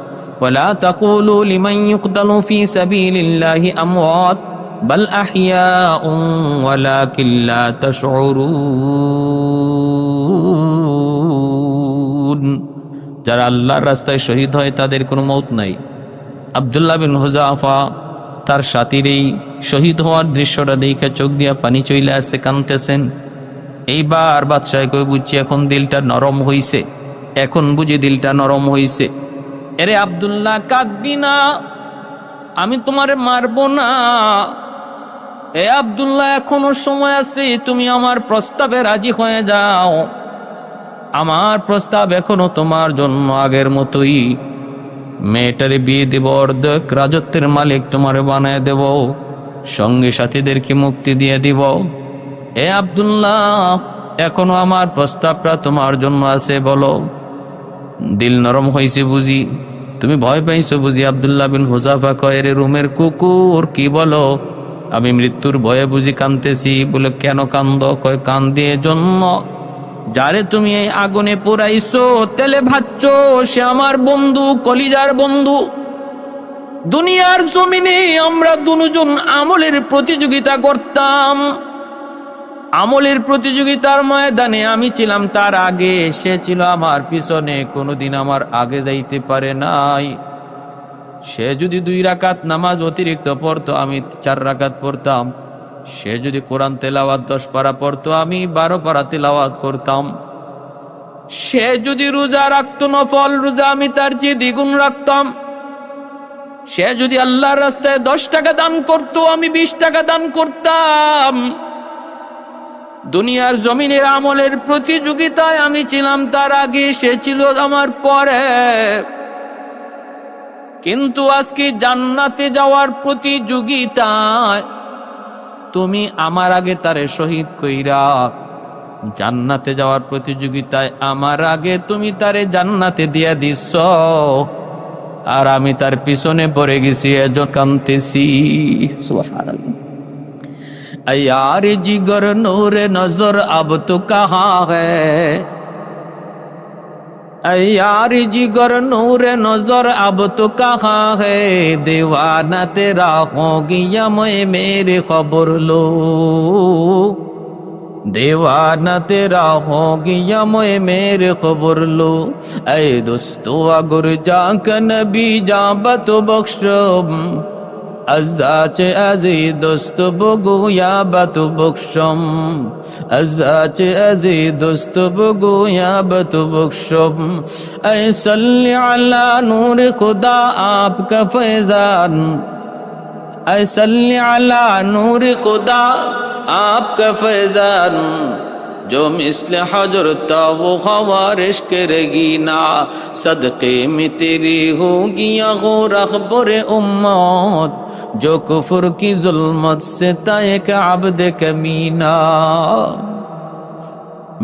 ওয়ালা তাকুলু লিমান ইউকতালু ফি সাবিলিল্লাহি আমওয়াত বাল আহইয়াউন ওয়ালাকিন লা তাশউরুন। যারা আল্লাহর রাস্তায় শহীদ হয় তাদের কোনো মৌত নাই। আব্দুল্লাহ বিন হুযাফা তার সাথীর এই শহীদ হওয়ার দৃশ্যটা দেখে চোখ দিয়া পানি চলে আসছে, কাঁদতেছেন। এইবার বাদশাহ কই, বুঝছি এখন দিলটা নরম হইছে, এখন বুঝি দিলটা নরম হইছে। এরে আব্দুল্লাহ, কাঁদবি না, আমি তোমারে মারবো না। এ আব্দুল্লাহ, এখনো সময় আছে, তুমি আমার প্রস্তাবে রাজি হয়ে যাও। আমার প্রস্তাব এখনো তোমার জন্য আগের মতোই। মেয়েটারে বিয়ে দেব, অর্ধেক রাজত্বের মালিক তোমারে বানায় দেব, সঙ্গী সাথীদেরকে মুক্তি দিয়ে দিব। এ আব্দুল্লাহ, এখনো আমার প্রস্তাবটা তোমার জন্য আছে, বলো। দিল নরম হয়েছে বুঝি, তুমি ভয় পাইছো বুঝি? আব্দুল্লাহ বিন হুযাফা কয়, রে রুমের কুকুর, কি বলো? আমি মৃত্যুর ভয়ে বুঝি কাঁদতেছি। বলে, কেন কান্দ? কয়, কান্দি এজন্য, যারে তুমি এই আগুনে পোড়াইছো, তেলে ভাজছো, সে আমার বন্ধু, কলিজার বন্ধু। দুনিয়ার জমিনে আমরা দুজন আমলের প্রতিযোগিতা করতাম। আমলের প্রতিযোগিতার ময়দানে আমি ছিলাম তার আগে, সে ছিল আমার পিছনে, কোনোদিন আমার আগে যাইতে পারে নাই। সে যদি 2 রাকাত নামাজ অতিরিক্ত পড়তো, আমি 4 রাকাত পড়তাম। সে যদি কোরআন তেলাওয়াত 10 পারা পড়তো, আমি 12 পারা তেলাওয়াত করতাম। সে যদি রোজা রাখতো, নফল রোজা, আমি তার চেয়ে দ্বিগুণ রাখতাম। সে যদি আল্লাহর রাস্তায় 10 টাকা দান করতো, আমি 20 টাকা দান করতাম। দুনিয়ার জমিনের আমলের প্রতিযোগিতায় আমি ছিলাম তার আগে, সে ছিল আমার পরে। কিন্তু আজকে জান্নাতে যাওয়ার প্রতিযোগিতায় তুমি আমার আগে তারে শহীদ কইরা, জান্নাতে যাওয়ার প্রতিযোগিতায় আমার আগে তুমি তারে জান্নাতে দিয়া দিছ, আর আমি তার পিছনে পড়ে গেছি, এজন্য কাঁদতেছি। সুবহানাল্লাহ। यार जिगर नूर नजर अब तो कहाँ है, यार जिगर नूर नजर अब तो कहाँ है, दीवाना तेरा हो गया मैं मेरी खबर लो, दीवाना तेरा हो गया मैं मेरी खबर लो। ऐ दोस्तों अगर जाकर नबी जाबा तो बख्शो, আজাচে আজি দোস্ত বগুয়া বাতু বকশম, আজাচে আজি দোস্ত বগুয়া বাতু বকশম। এ সাল্লি আলা নূর খুদা আপকা ফৈজান, এ সাল্লি আলা নূর খুদা আপকা ফৈজান, जो मिस्ल हजरता वो खवारिश करेगी ना, सदक़े में तेरी होगी या गो रखबर उम्मत, जो कुफर की जुल्मत से तायक आबद कमीना।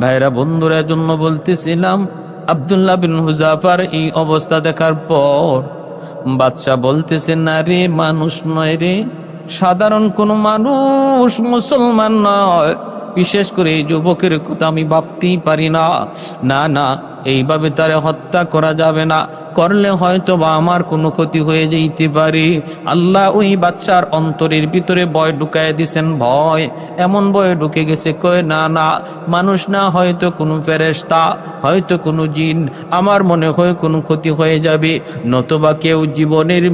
ভাইরা বন্ধুরা, জন্য বলতেছিলাম, আব্দুল্লাহ বিন হুযাফার এই অবস্থা দেখার পর বাদশা বলতেছেন, না রে, মানুষ নয় রে, সাধারণ কোন মানুষ, মুসলমান নয়। বিশেষ করে এই যুবকের কথা আমি ভাবতেই পারি না। না না, এইভাবে তারে হত্যা করা যাবে না, করলে হয়তো বা আমার কোনো ক্ষতি হয়ে যেতে পারে। আল্লাহ ওই বাচ্চার অন্তরের ভিতরে ভয় ঢুকায় দিছেন, ভয় এমন ভয় ঢুকে গেছে, কয় না না, মানুষ না, হয়তো কোনো ফেরেশতা, হয়তো কোনো জিন, আমার মনে হয় কোনো ক্ষতি হয়ে যাবে। নতুবা কেউ জীবনের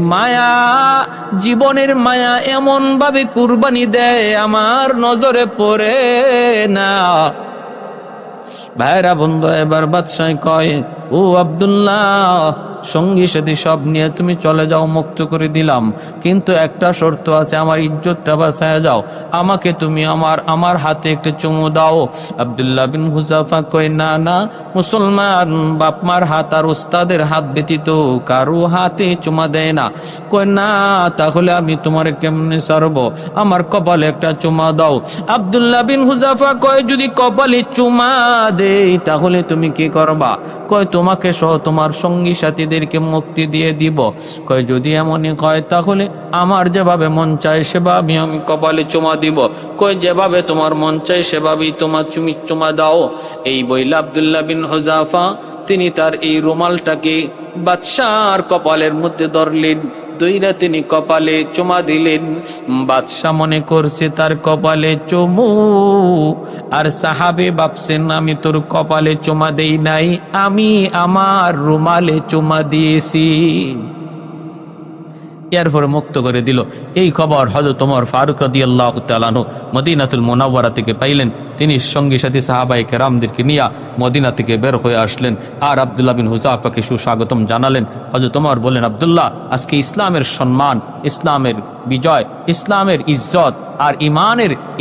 মায়া এমন ভাবে কুরবানি দেয় আমার নজরে পড়ে না। ভাইরা বন্ধু, এবার বাদশাহ কয়, ও আব্দুল্লাহ, সঙ্গী সাথী সব নিয়ে তুমি চলে যাও, মুক্ত করে দিলাম, কিন্তু একটা শর্ত আছে, আমার ইজ্জতটা বাঁচায় যাও, আমাকে তুমি আমার হাতে একটা চুমু দাও। আব্দুল্লাহ বিন হুযাফা কয়, না না, মুসলমান বাপমার হাত আর উস্তাদের হাত ব্যতীত কারো হাতে চুমা দেয় না। কয়, না, তাহলে আমি তোমারে কেমনে ছাড়বো, আমার কপালে একটা চুমা দাও। আব্দুল্লাহ বিন হুযাফা কয়, যদি কপালে চুমা দেই তাহলে তুমি কি করবা? কয়, তোমাকে সহ তোমার সঙ্গী সাথীদেরকে মুক্তি দিয়ে দিব। কয়, যদি এমনই হয় তাহলে আমার যেভাবে মন চায় সেভাবে আমি কপালে চুমা দিব। কয়, যেভাবে তোমার মন চায় সেভাবেই তুমি চুমা দাও। এই বইলা আব্দুল্লাহ বিন হুযাফা তিনি তার এই রুমালটাকে বাদশার কপালের মধ্যে ধরলেন, দইরা তিনি কপালে চুমা দিলেন। বাদশাহ মনে করছে তার কপালে চুমু, আর সাহাবে ভাবছেন আমি তোর কপালে চুমা দেই নাই, আমি আমার রুমালে চুমা দিয়েছি। এরপরে মুক্ত করে দিল। এই খবর হযরত ওমর ফারুক রাদিয়াল্লাহু তাআলা আনহু মদিনাতুল মুনাওয়ারা থেকে পাইলেন। তিনি সঙ্গী সাথী সাহাবায়ে কেরামদেরকে নিয়ে মদিনা থেকে বের হয়ে আসলেন, আর আব্দুল্লাহ বিন হুযাফাকে সুস্বাগতম জানালেন। হযরত ওমর বললেন, আব্দুল্লাহ, আজকে ইসলামের সম্মান, ইসলামের বিজয়, ইসলামের ইজ্জত আর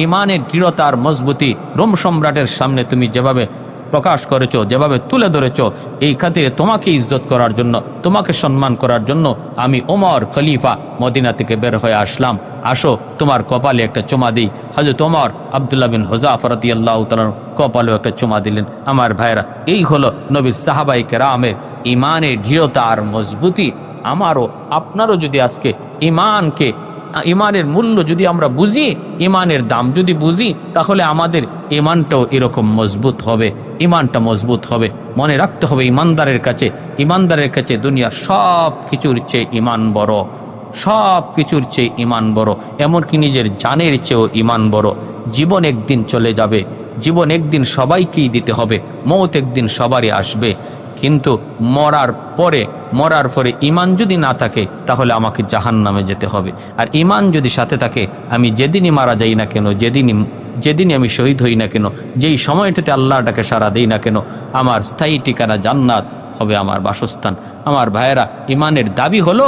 ইমানের দৃঢ়তার মজবুতি রোম সম্রাটের সামনে তুমি যেভাবে প্রকাশ করেছো, যেভাবে তুলে ধরেছো, এই খাতিরে তোমাকে ইজ্জত করার জন্য, তোমাকে সম্মান করার জন্য আমি ওমর খলিফা মদিনা থেকে বের হয়ে আসলাম। আসো, তোমার কপালে একটা চুমা দিই। হযরত ওমর আব্দুল্লাহ বিন হুযাফা রাদিয়াল্লাহু তাআলা কপালেও একটা চুমা দিলেন। আমার ভাইরা, এই হলো নবীর সাহাবায়ে কেরামের ইমানের দৃঢ়তা আর মজবুতি। আমারও আপনারও যদি আজকে ইমানের মূল্য যদি আমরা বুঝি, ইমানের দাম যদি বুঝি, তাহলে আমাদের ইমানটাও এরকম মজবুত হবে, ইমানটা মজবুত হবে। মনে রাখতে হবে, ইমানদারের কাছে দুনিয়ার সব কিছুর চেয়ে ইমান বড়, সব কিছুর চেয়ে ইমান বড়, এমনকি নিজের জানের চেয়েও ইমান বড়। জীবন একদিন চলে যাবে, জীবন একদিন সবাইকেই দিতে হবে, মৌত একদিন সবারই আসবে, কিন্তু মরার পরে ইমান যদি না থাকে তাহলে আমাকে জাহান্নামে যেতে হবে। আর ইমান যদি সাথে থাকে, আমি যেদিনই মারা যাই না কেন, যেদিনই আমি শহীদ হই না কেন, যেই সময়টাতে আল্লাহর ডাকে সাড়া দেই না কেন, আমার স্থায়ী ঠিকানা জান্নাত হবে আমার বাসস্থান। আমার ভাইয়েরা, ইমানের দাবি হলো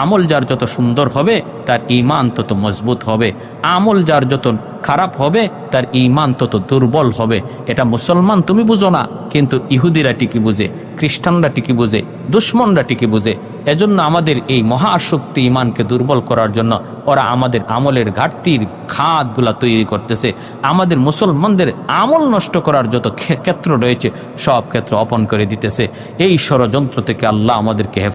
আমল যার যত সুন্দর হবে তার ইমান তত মজবুত হবে, আমল যার যত খারাপ হবে তার ইমান তত দুর্বল হবে। এটা মুসলমান তুমি বুঝো না, কিন্তু ইহুদিরা ঠিকই বুঝে, খ্রিস্টানরা ঠিকই বুঝে, দুশ্মনরা ঠিকই বুঝে। এজন্য আমাদের এই মহাশক্তি ইমানকে দুর্বল করার জন্য ওরা আমাদের আমলের ঘাটতির খাতগুলা তৈরি করতেছে। আমাদের মুসলমানদের আমল নষ্ট করার যত ক্ষেত্র রয়েছে সব ক্ষেত্র অপন করে দিতেছে। এই ষড়যন্ত্র থেকে আল্লাহ আমাদেরকে